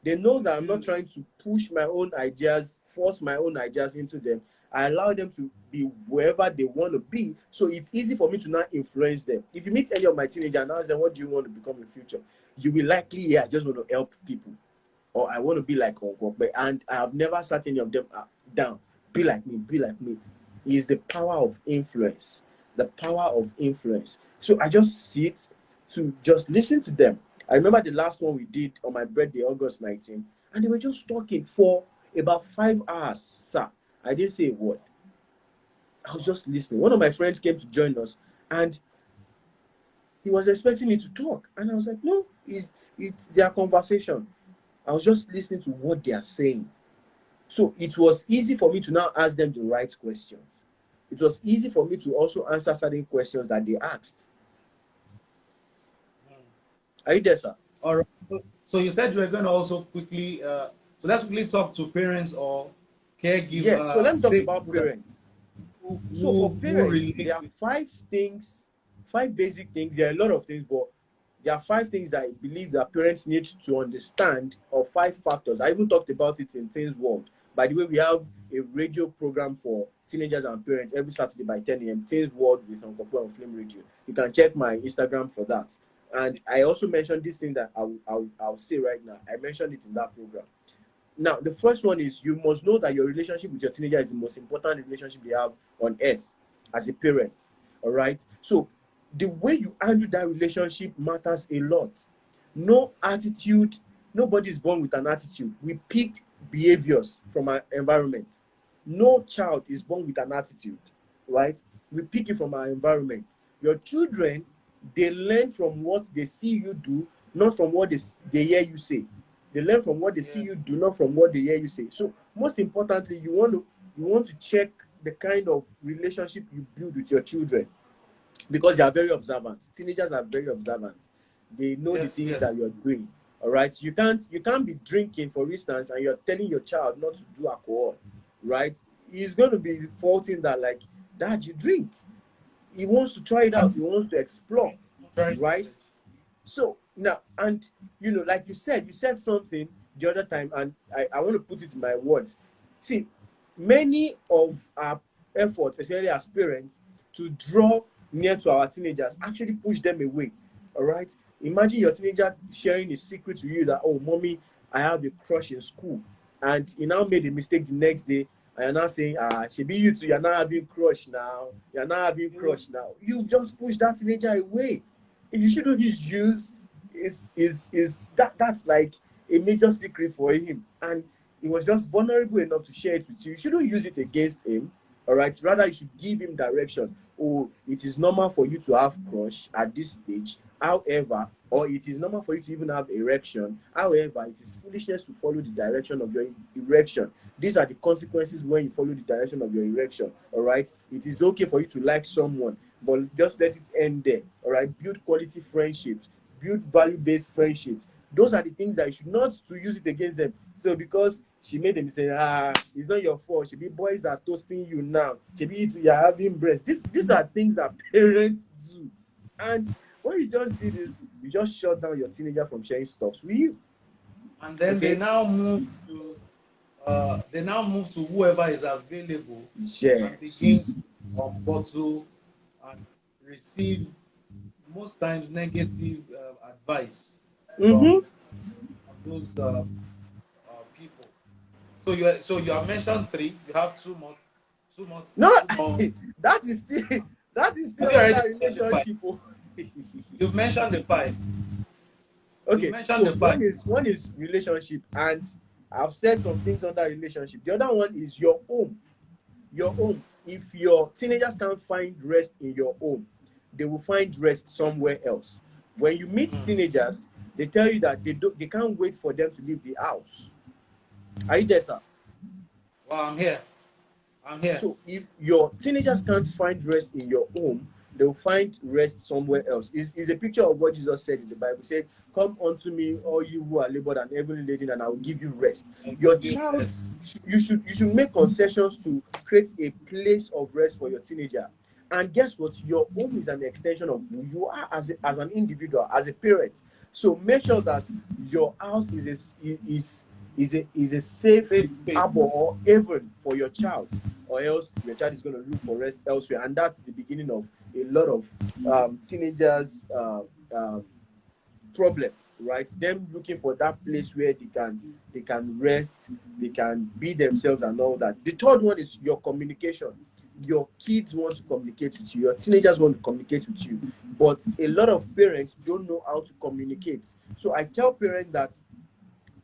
They know that I'm not You, trying to push my own ideas, force my own ideas into them. I allow them to be wherever they want to be. So it's easy for me to not influence them. If you meet any of my teenagers and ask them, what do you want to become in the future? You will likely, yeah, I just want to help people. Or I want to be like Uncle. And I have never sat any of them down. Be like me, be like me. Is the power of influence. The power of influence. So I just sit to just listen to them. I remember the last one we did on my birthday, August 19th, and they were just talking for about 5 hours, sir. I didn't say a word. I was just listening. One of my friends came to join us, and he was expecting me to talk. And I was like, no, it's their conversation. I was just listening to what they are saying. So it was easy for me to now ask them the right questions. It was easy for me to also answer certain questions that they asked. Are you there, sir? all right. So you said you were going to also quickly. So let's quickly talk to parents or Yes. So let caregiver, me talk say about people that parents. So for who parents, relate there are with. 5 things, 5 basic things. There are a lot of things, but there are 5 things that I believe that parents need to understand, or 5 factors. I even talked about it in Teens World. By the way, we have a radio program for teenagers and parents every Saturday by 10 a.m. Teens World with Uncle Paul on Flame Radio. You can check my Instagram for that. And I also mentioned this thing that I'll say right now. I mentioned it in that program. Now, the first one is you must know that your relationship with your teenager is the most important relationship they have on earth as a parent. All right. So, the way you handle that relationship matters a lot. No attitude, nobody's born with an attitude. We picked behaviors from our environment. No child is born with an attitude, right? We pick it from our environment. Your children, they learn from what they see you do, not from what they hear you say. They learn from what they see Yeah. you do, not from what they hear you say. So most importantly, you want to check the kind of relationship you build with your children, because they are very observant. Teenagers are very observant. They know the Yes. things Yes. that you're doing. All right. You can't be drinking, for instance, and you're telling your child not to do alcohol, right? He's going to be faulting that, like, Dad, you drink. He wants to try it out. He wants to explore, Contrary right? message. So now, and like you said something the other time, and I want to put it in my words. See, many of our efforts, especially as parents, to draw near to our teenagers actually push them away. All right. Imagine your teenager sharing a secret to you that, oh, mommy, I have a crush in school. And he now made a mistake the next day, and you're now saying, she be you too, you're not having crush now. You're not having You, crush now. You've just pushed that teenager away. You shouldn't use is that's like a major secret for him, and he was just vulnerable enough to share it with you. You shouldn't use it against him. All right, rather you should give him direction. Oh, it is normal for you to have crush at this stage, however, or it is normal for you to even have erection, however, it is foolishness to follow the direction of your erection. These are the consequences when you follow the direction of your erection. All right, it is okay for you to like someone, but just let it end there. All right, build quality friendships, build value-based friendships. Those are the things that you should not to use it against them. So because she made a mistake, it's not your fault. Shebi boys are toasting you now. Shebi you're having breasts. These are things that parents do. And what you just did is you just shut down your teenager from sharing stuff with you. and then Okay? they now move to whoever is available and begin Yes. to bottle and receive most times negative advice Mm-hmm. from those people. So you have mentioned three. You have two more, No, two more. that is still that is Have still you already under mentioned the five? relationship. Oh. You've mentioned the five. You've Okay, mentioned so the five. one is relationship, and I've said some things under relationship. The other one is your home. Your home. If your teenagers can't find rest in your home, they will find rest somewhere else. When you meet Mm. teenagers, they tell you that they can't wait for them to leave the house. Are you there, sir? Well, I'm here. I'm here. So if your teenagers can't find rest in your home, they'll find rest somewhere else. Is a picture of what Jesus said in the Bible. He said, "Come unto me, all you who are labored and heavily laden, and I will give you rest." I'll Your give you child, this. you should make concessions to create a place of rest for your teenager. And guess what? Your home is an extension of who you are as an individual, as a parent. So make sure that your house is a safe Safe space. harbor or haven for your child, or else your child is going to look for rest elsewhere. And that's the beginning of a lot of teenagers' problem, right? Them looking for that place where they can rest, they can be themselves and all that. The third one is your communication. Your kids want to communicate with you, your teenagers want to communicate with you, but a lot of parents don't know how to communicate. So I tell parents that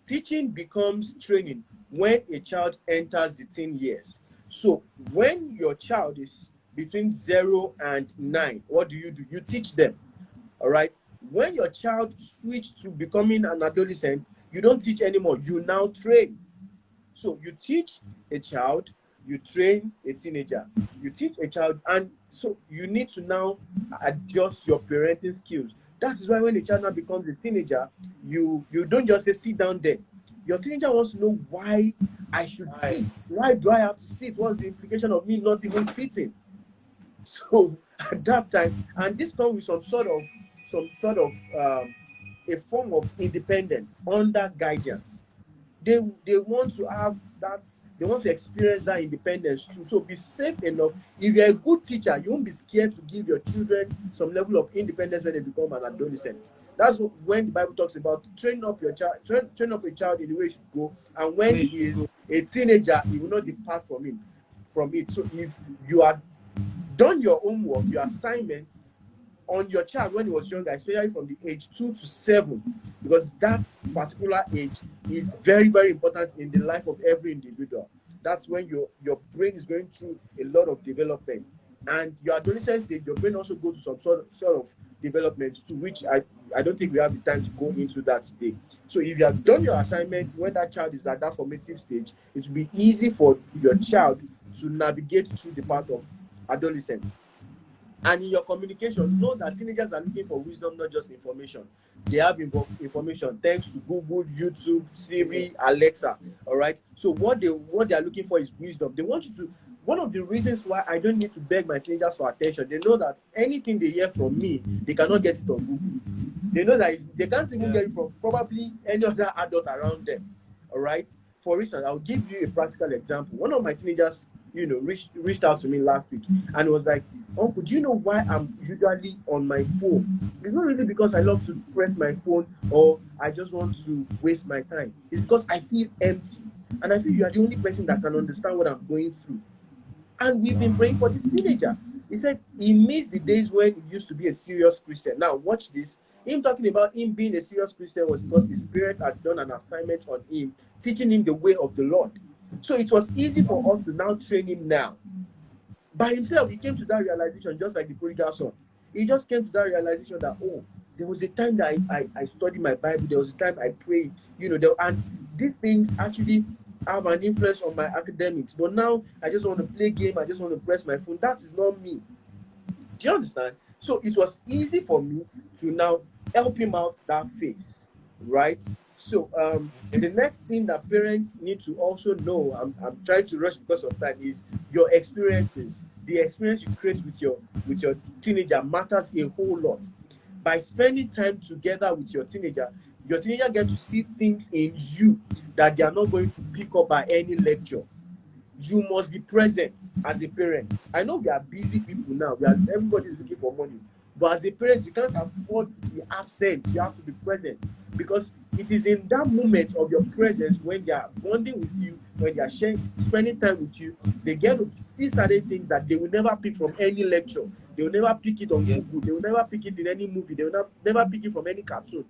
teaching becomes training when a child enters the teen years. So when your child is between 0 and 9, what do? You teach them. All right. When your child switch to becoming an adolescent, you don't teach anymore. You now train. So you teach a child, you train a teenager. You teach a child, and so you need to now adjust your parenting skills. That is why when a child now becomes a teenager, you don't just say sit down there. Your teenager wants to know why I should sit. Right. Why do I have to sit? What's the implication of me not even sitting? So at that time, and this comes with some sort of a form of independence under guidance. They want to have that, they want to experience that independence too. So be safe enough. If you're a good teacher, you won't be scared to give your children some level of independence when they become an adolescent. That's when the Bible talks about train up your child, train up a child in the way he should go, and when Where he you go. is a teenager, he will not depart from it. So if you are done your homework, your assignments on your child when he was younger, especially from the age 2 to 7, because that particular age is very, very important in the life of every individual. That's when your brain is going through a lot of development. And your adolescent stage, your brain also goes to some sort of development to which I don't think we have the time to go into that today. So if you have done your assignment when that child is at that formative stage, it will be easy for your child to navigate through the path of adolescence. And in your communication, know that teenagers are looking for wisdom, not just information. They have information thanks to Google, YouTube, Siri, Alexa. All right. So what they are looking for is wisdom. They want you to. One of the reasons why I don't need to beg my teenagers for attention, they know that anything they hear from me, they cannot get it on Google. They know that they can't even Yeah. get it from probably any other adult around them. All right. For instance, I'll give you a practical example. One of my teenagers, reached out to me last week and was like, Uncle, do you know why I'm usually on my phone? It's not really because I love to press my phone or I just want to waste my time. It's because I feel empty. And I feel you are the only person that can understand what I'm going through. And we've been praying for this teenager. He said he missed the days when he used to be a serious Christian. Now, watch this. Him talking about him being a serious Christian was because his parents had done an assignment on him, teaching him the way of the Lord. So it was easy for us to now train him now. By himself, he came to that realization, just like the prodigal son. He just came to that realization that, oh, there was a time that I studied my Bible, there was a time I prayed, and these things actually have an influence on my academics. But now I just want to play game, I just want to press my phone. That is not me. Do you understand? So it was easy for me to now help him out that phase, right? So the next thing that parents need to also know, I'm trying to rush because of time, is your experiences. The experience you create with your teenager matters a whole lot. By spending time together with your teenager get to see things in you that they are not going to pick up by any lecture. You must be present as a parent. I know we are busy people now. Everybody is looking for money. But as a parent, you can't afford to be absent. You have to be present because it is in that moment of your presence when they are bonding with you, when they are spending time with you, they get to see certain things that they will never pick from any lecture. They will never pick it on Yeah. Google. They will never pick it in any movie. They will never pick it from any cartoon.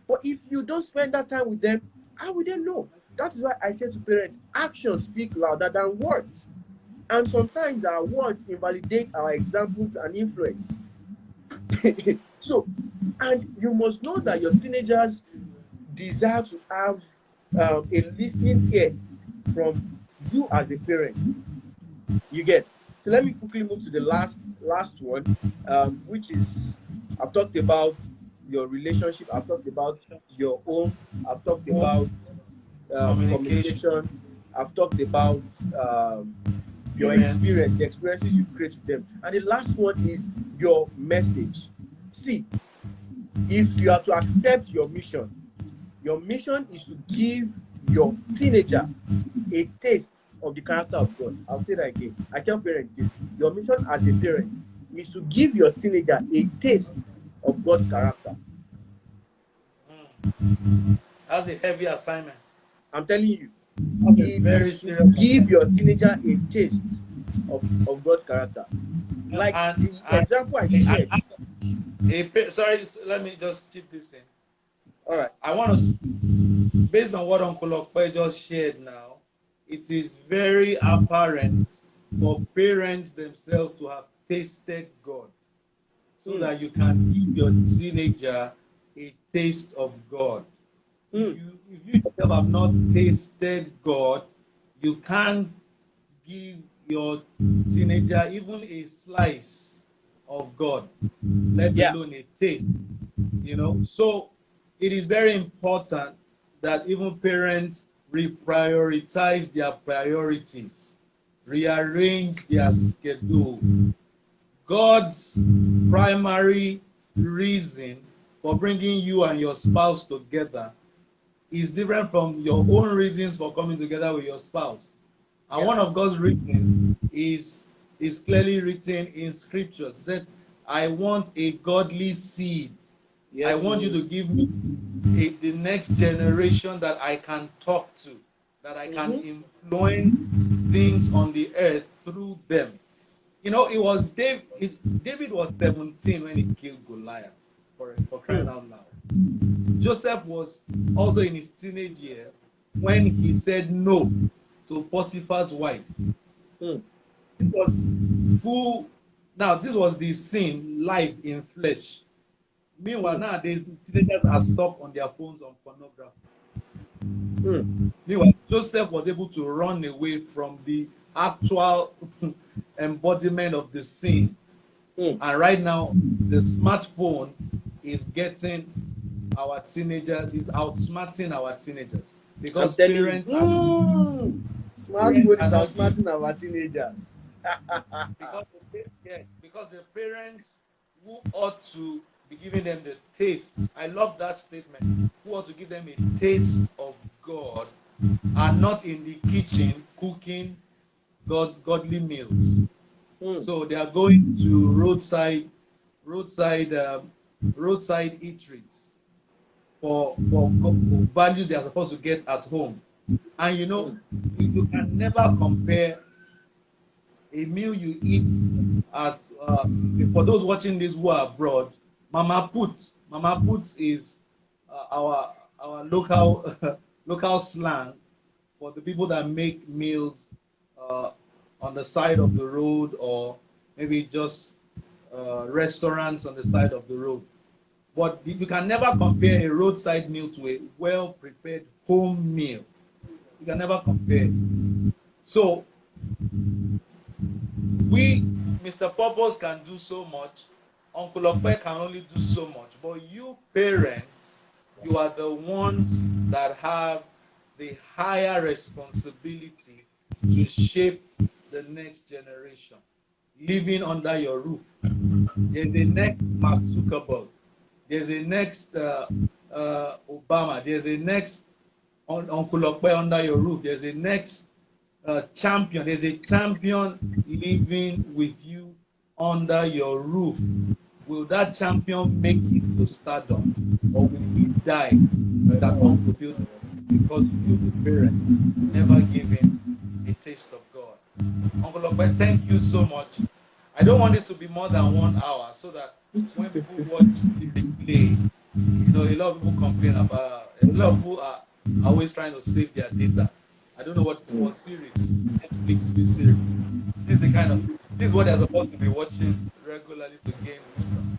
But if you don't spend that time with them, how will they know? That is why I say to parents, actions speak louder than words. And sometimes our words invalidate our examples and influence. So, and you must know that your teenagers desire to have a listening ear from you as a parent. You get. So let me quickly move to the last one, which is I've talked about your relationship. I've talked about your home. I've talked about Communication. communication. I've talked about um, your experience, the experiences you create with them. And the last one is your message. See, if you are to accept your mission is to give your teenager a taste of the character of God. I'll say that again. I tell parents this. Your mission as a parent is to give your teenager a taste of God's character. That's a heavy assignment. I'm telling you. It very is to give your teenager a taste of God's character. Like the example I shared. Sorry, let me just chip this in. All right. I want to, based on what Uncle Okpe just shared now, it is very apparent for parents themselves to have tasted God, so that you can give your teenager a taste of God. If you yourself have not tasted God, you can't give your teenager even a slice of God, let alone a taste. So it is very important that even parents reprioritize their priorities, rearrange their schedule. God's primary reason for bringing you and your spouse together is different from your own reasons for coming together with your spouse. And one of God's reasons is clearly written in Scripture. It said, I want a godly seed. Yes, I want you to give me the next generation that I can talk to, that I can influence things on the earth through them. It was David was 17 when he killed Goliath, for crying out loud. Joseph was also in his teenage years when he said no to Potiphar's wife. It was full. Now, this was the sin live in flesh. Meanwhile, nowadays, teenagers are stuck on their phones on pornography. Meanwhile, Joseph was able to run away from the actual embodiment of the sin. And right now, the smartphone is getting our teenagers, is outsmarting our teenagers. Because parents are... Smartphone is outsmarting our teenagers. because the parents who ought to be giving them the taste, I love that statement, who ought to give them a taste of God, are not in the kitchen cooking God's godly meals. So they are going to roadside eateries for values they are supposed to get at home. And you can never compare a meal you eat at, for those watching this who are abroad, Mama Put is our local slang for the people that make meals on the side of the road, or maybe just restaurants on the side of the road. But you can never compare a roadside meal to a well-prepared home meal. You can never compare. So we, Mr. Purpose, can do so much. Uncle Okpe can only do so much. But you parents, you are the ones that have the higher responsibility to shape the next generation living under your roof. There's the next Mark Zuckerberg. There's a next Obama. There's a next Uncle Okpe under your roof. There's a next champion. There's a champion living with you under your roof. Will that champion make it to stardom, or will he die that unfulfilled because you, the parent, never gave him a taste of God? Uncle Okpe, thank you so much. I don't want this to be more than 1 hour, so that when people watch the replay, a lot of people complain about, a lot of people are always trying to save their data. I don't know what series, Netflix series. This is what they're supposed to be watching regularly to gain wisdom.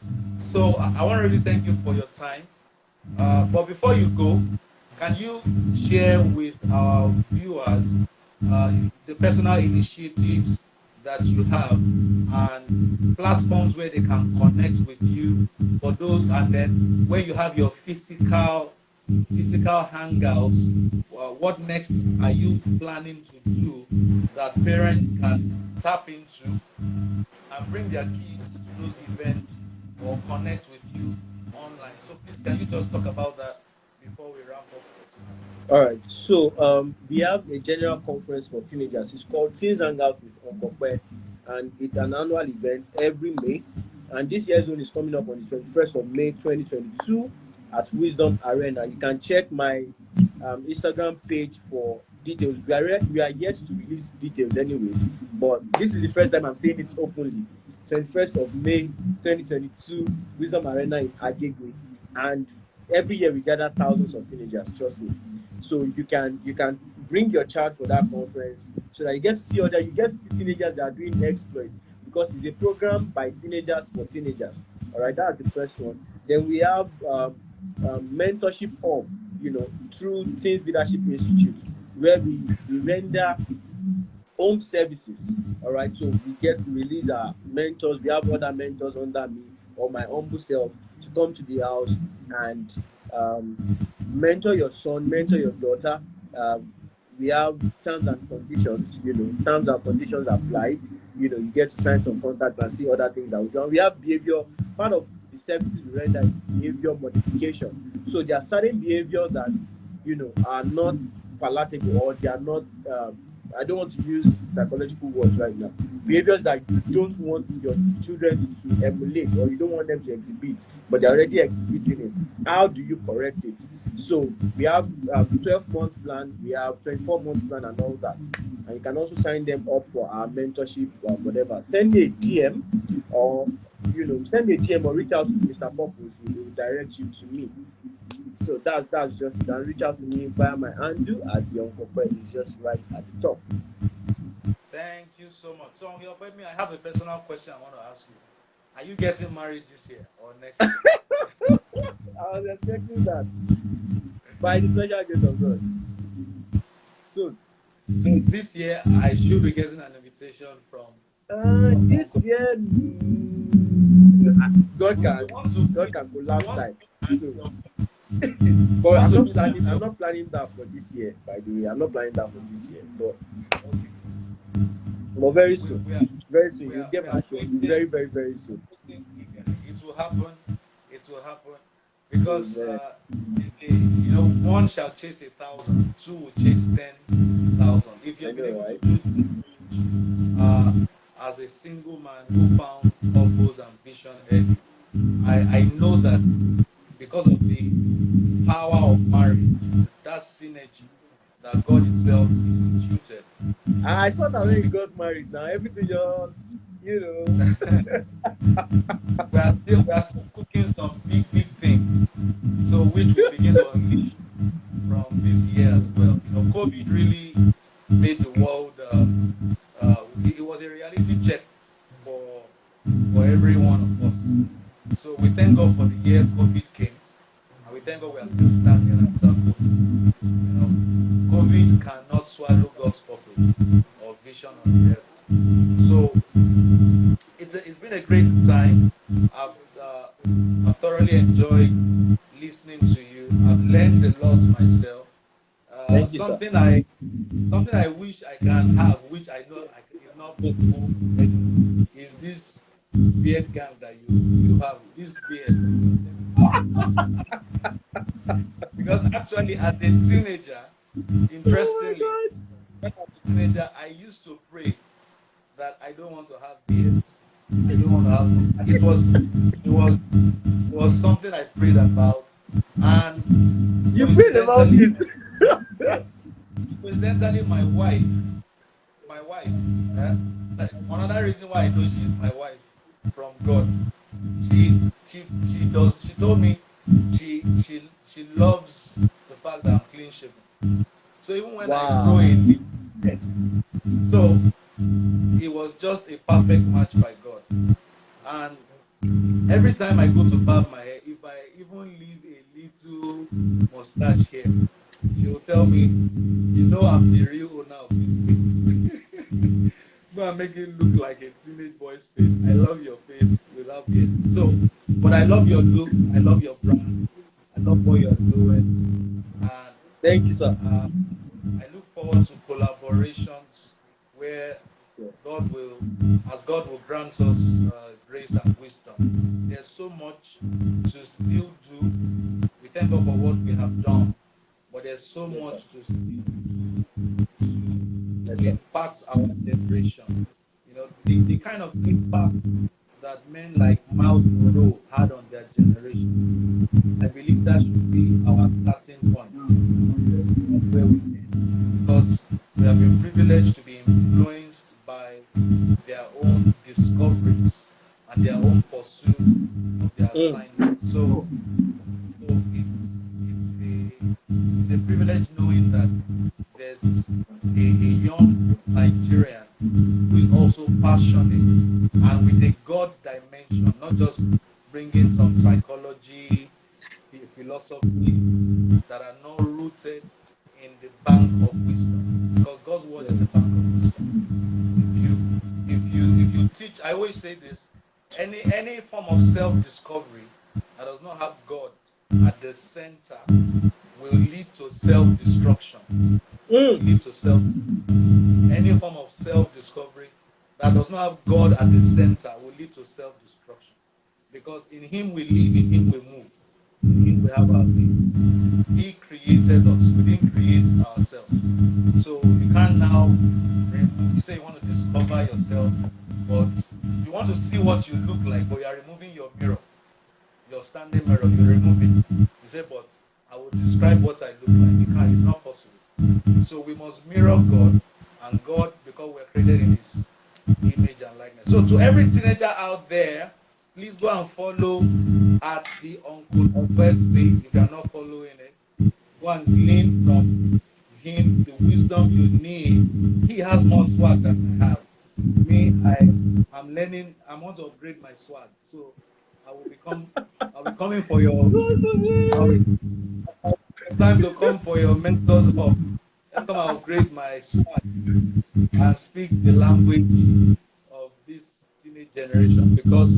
So I want to really thank you for your time. But before you go, can you share with our viewers the personal initiatives that you have and platforms where they can connect with you for those, and then when you have your physical physical hangouts, what next are you planning to do that parents can tap into and bring their kids to those events or connect with you online? So please, can you just talk about that before we wrap up for tonight? All right. So we have a general conference for teenagers. It's called Teens Hangout with Onkokwe, and it's an annual event every May. And this year's one is coming up on the 21st of May 2022 at Wisdom Arena. You can check my Instagram page for details. We are yet to release details, anyways, but this is the first time I'm saying it openly. 21st of May 2022, Wisdom Arena in Agege. And every year we gather thousands of teenagers, trust me. So you can bring your child for that conference so that you get to see teenagers that are doing exploits, because it's a program by teenagers for teenagers. All right, that's the first one. Then we have mentorship hub, through Teens Leadership Institute, where we render home services. All right, so we get to release our mentors. We have other mentors under me or my humble self to come to the house and mentor your son, mentor your daughter. We have terms and conditions. Terms and conditions applied. You get to sign some contract and see other things that we do. We have behavior. Part of the services we render is behavior modification. So there are certain behaviors that are not palatable, or they are not. I don't want to use psychological words right now. Behaviors that you don't want your children to emulate, or you don't want them to exhibit, but they're already exhibiting it. How do you correct it? So we have 12-month plan, we have 24-month plan, and all that. And you can also sign them up for our mentorship or whatever. Send me a DM, or reach out to Mr. Purpose. He will direct you to me. So that's just it. And reach out to me via my handle at Young Papa. It's just right at the top. Thank you so much. So, I have a personal question I want to ask you. Are you getting married this year or next year? I was expecting that. By the special grace of God. Soon. So this year I should be getting an invitation from. This year, God can collapse time. So. But I'm not planning that for this year, by the way. I'm not planning that for this year. But very soon. Very soon. You'll get my show. Very, very, very soon. It will happen. It will happen. Because one shall chase 1,000, two will chase 10,000. If you're able to do this as a single man who found purpose and vision early, I know that because of the power of marriage, that synergy that God Himself instituted. I saw that when you got married. Now everything just, we are still cooking some big things. So which will begin to unleash from this year as well. COVID really made the world. It was a reality check for every one of us. So we thank God for the year COVID came. We thank God we are still standing after COVID. COVID cannot swallow God's purpose or vision on the earth. So it's been a great time. I've thoroughly enjoyed listening to you. I've learned a lot myself. Thank you, something I wish I can have, which I know is not possible, is this beard gang that you have. This beard. Because actually, as a teenager, interestingly, when I was a teenager, I used to pray that I don't want to have beards. I don't want to have. It was something I prayed about, and you prayed about it. Coincidentally, my wife. Another reason why I know she's my wife from God. She told me she loves the fact that I'm clean shaven. So even when I grow in it, so it was just a perfect match by God. And every time I go to barb my hair, if I even leave a little mustache here, she will tell me, I'm the real owner of this face. I'm making it look like a teenage boy's face. I love your face without beard. So, but I love your look. I love your brand. I love what you're doing. Thank you, sir. I look forward to collaborations where Yeah. God will grant us grace and wisdom. There's so much to still do. We thank God for what we have done, but there's so Yes, sir. much to still do Yes, to sir. impact our generation. The kind of impact that men like Miles Monroe had on their generation. I believe that should be our starting point of where we end, because we have been privileged to be influenced by their own discoveries and their own pursuit of their Mm. assignment. So it's a privilege knowing that there's a young Nigerian who is also passionate and with a God dimension, not just bringing some psychology, philosophies that are not rooted in the bank of wisdom. Because God's word is the bank of wisdom. If you teach, I always say this: any form of self-discovery that does not have God at the center will lead to self-destruction. Will Mm. lead to self. Any form of self-discovery that does not have God at the center will lead to self-destruction. Because in Him we live, in Him we move, in Him we have our being. He created us. We didn't create ourselves. So you can't now remove. You say you want to discover yourself, but you want to see what you look like, but you are removing your mirror, your standing mirror. You remove it. You say, but I will describe what I look like. You can't. It's not possible. So we must mirror God, and God, because we're created in His image and likeness. So to every teenager out there, please go and follow at the Uncle Obest page if you are not following it. Go and glean from him the wisdom you need. He has more swag than I have. Me, I'm learning. I want to upgrade my swag, so I will become. I'll be coming for your. God of I'll be, grace. it's time to come for your mentors hub. Let me come and upgrade my swag and speak the language of this teenage generation, because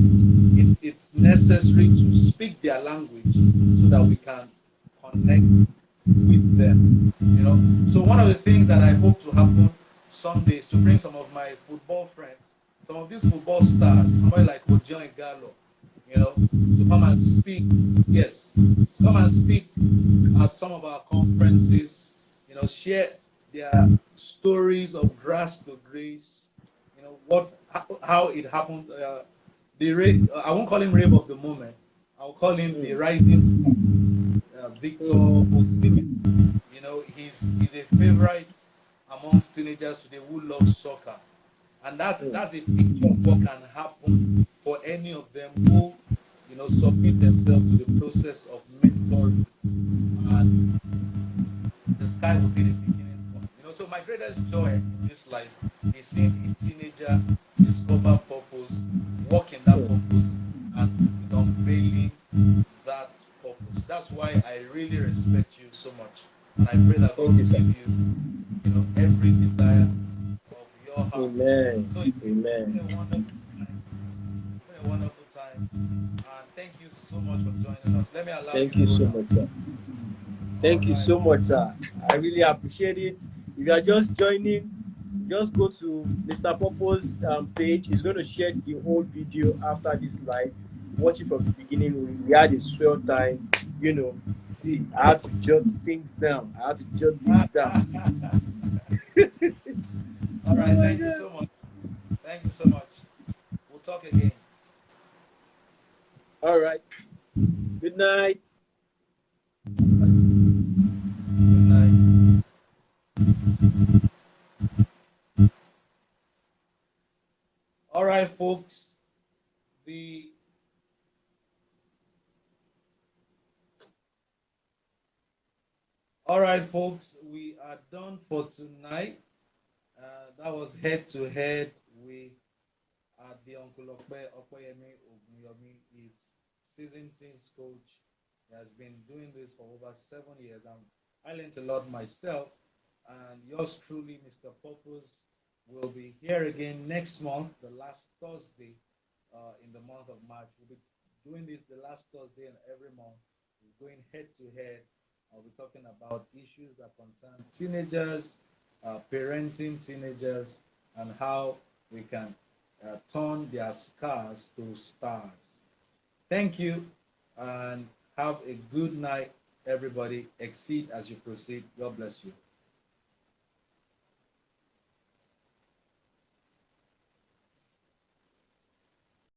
it's necessary to speak their language so that we can connect with them. So one of the things that I hope to happen someday is to bring some of my football friends, some of these football stars, somebody like Ojion Igalo, to come and speak. Yes, to come and speak at some of our conferences. Share their stories of grass to grace. How it happened. I won't call him rave of the moment. I'll call him the Mm. rising star, Victor Mm. Osimhen. He's a favorite amongst teenagers today who love soccer, and Mm. that's a picture of what can happen for any of them who submit themselves to the process of mentoring, and the sky will be the beginning point. So my greatest joy in this life is seeing a teenager discover purpose, walk in that Mm. purpose, and unveiling that purpose. That's why I really respect you so much, and I pray that God Thank will you, sir. give you, every desire of your heart. Amen. So it's been a Amen. wonderful time. It's been a wonderful time, and thank you so much for joining us. Let me allow you Thank you go so now. much, sir. All Thank you right. so much, sir. I really appreciate it. If you are just joining, just go to Mr. Popo's page. He's going to share the whole video after this live. Watch it from the beginning. We had a swell time. See, I had to jot things down. I had to jot things down. All Oh right. my Thank you God. so much. Thank you so much. We'll talk again. All right. Good night. Good night. All right, folks. The All right, folks. We are done for tonight. That was head to head with the Uncle Okoyemi Ogunyomi. Is seasoned teams coach. He has been doing this for over 7 years, and I learned a lot myself. And yours truly, Mr. Purpose, will be here again next month, the last Thursday in the month of March. We'll be doing this the last Thursday in every month. We're going head to head I'll be talking about issues that concern teenagers, parenting teenagers, and how we can turn their scars to stars. Thank you, and have a good night, everybody. Exceed as you proceed. God bless you.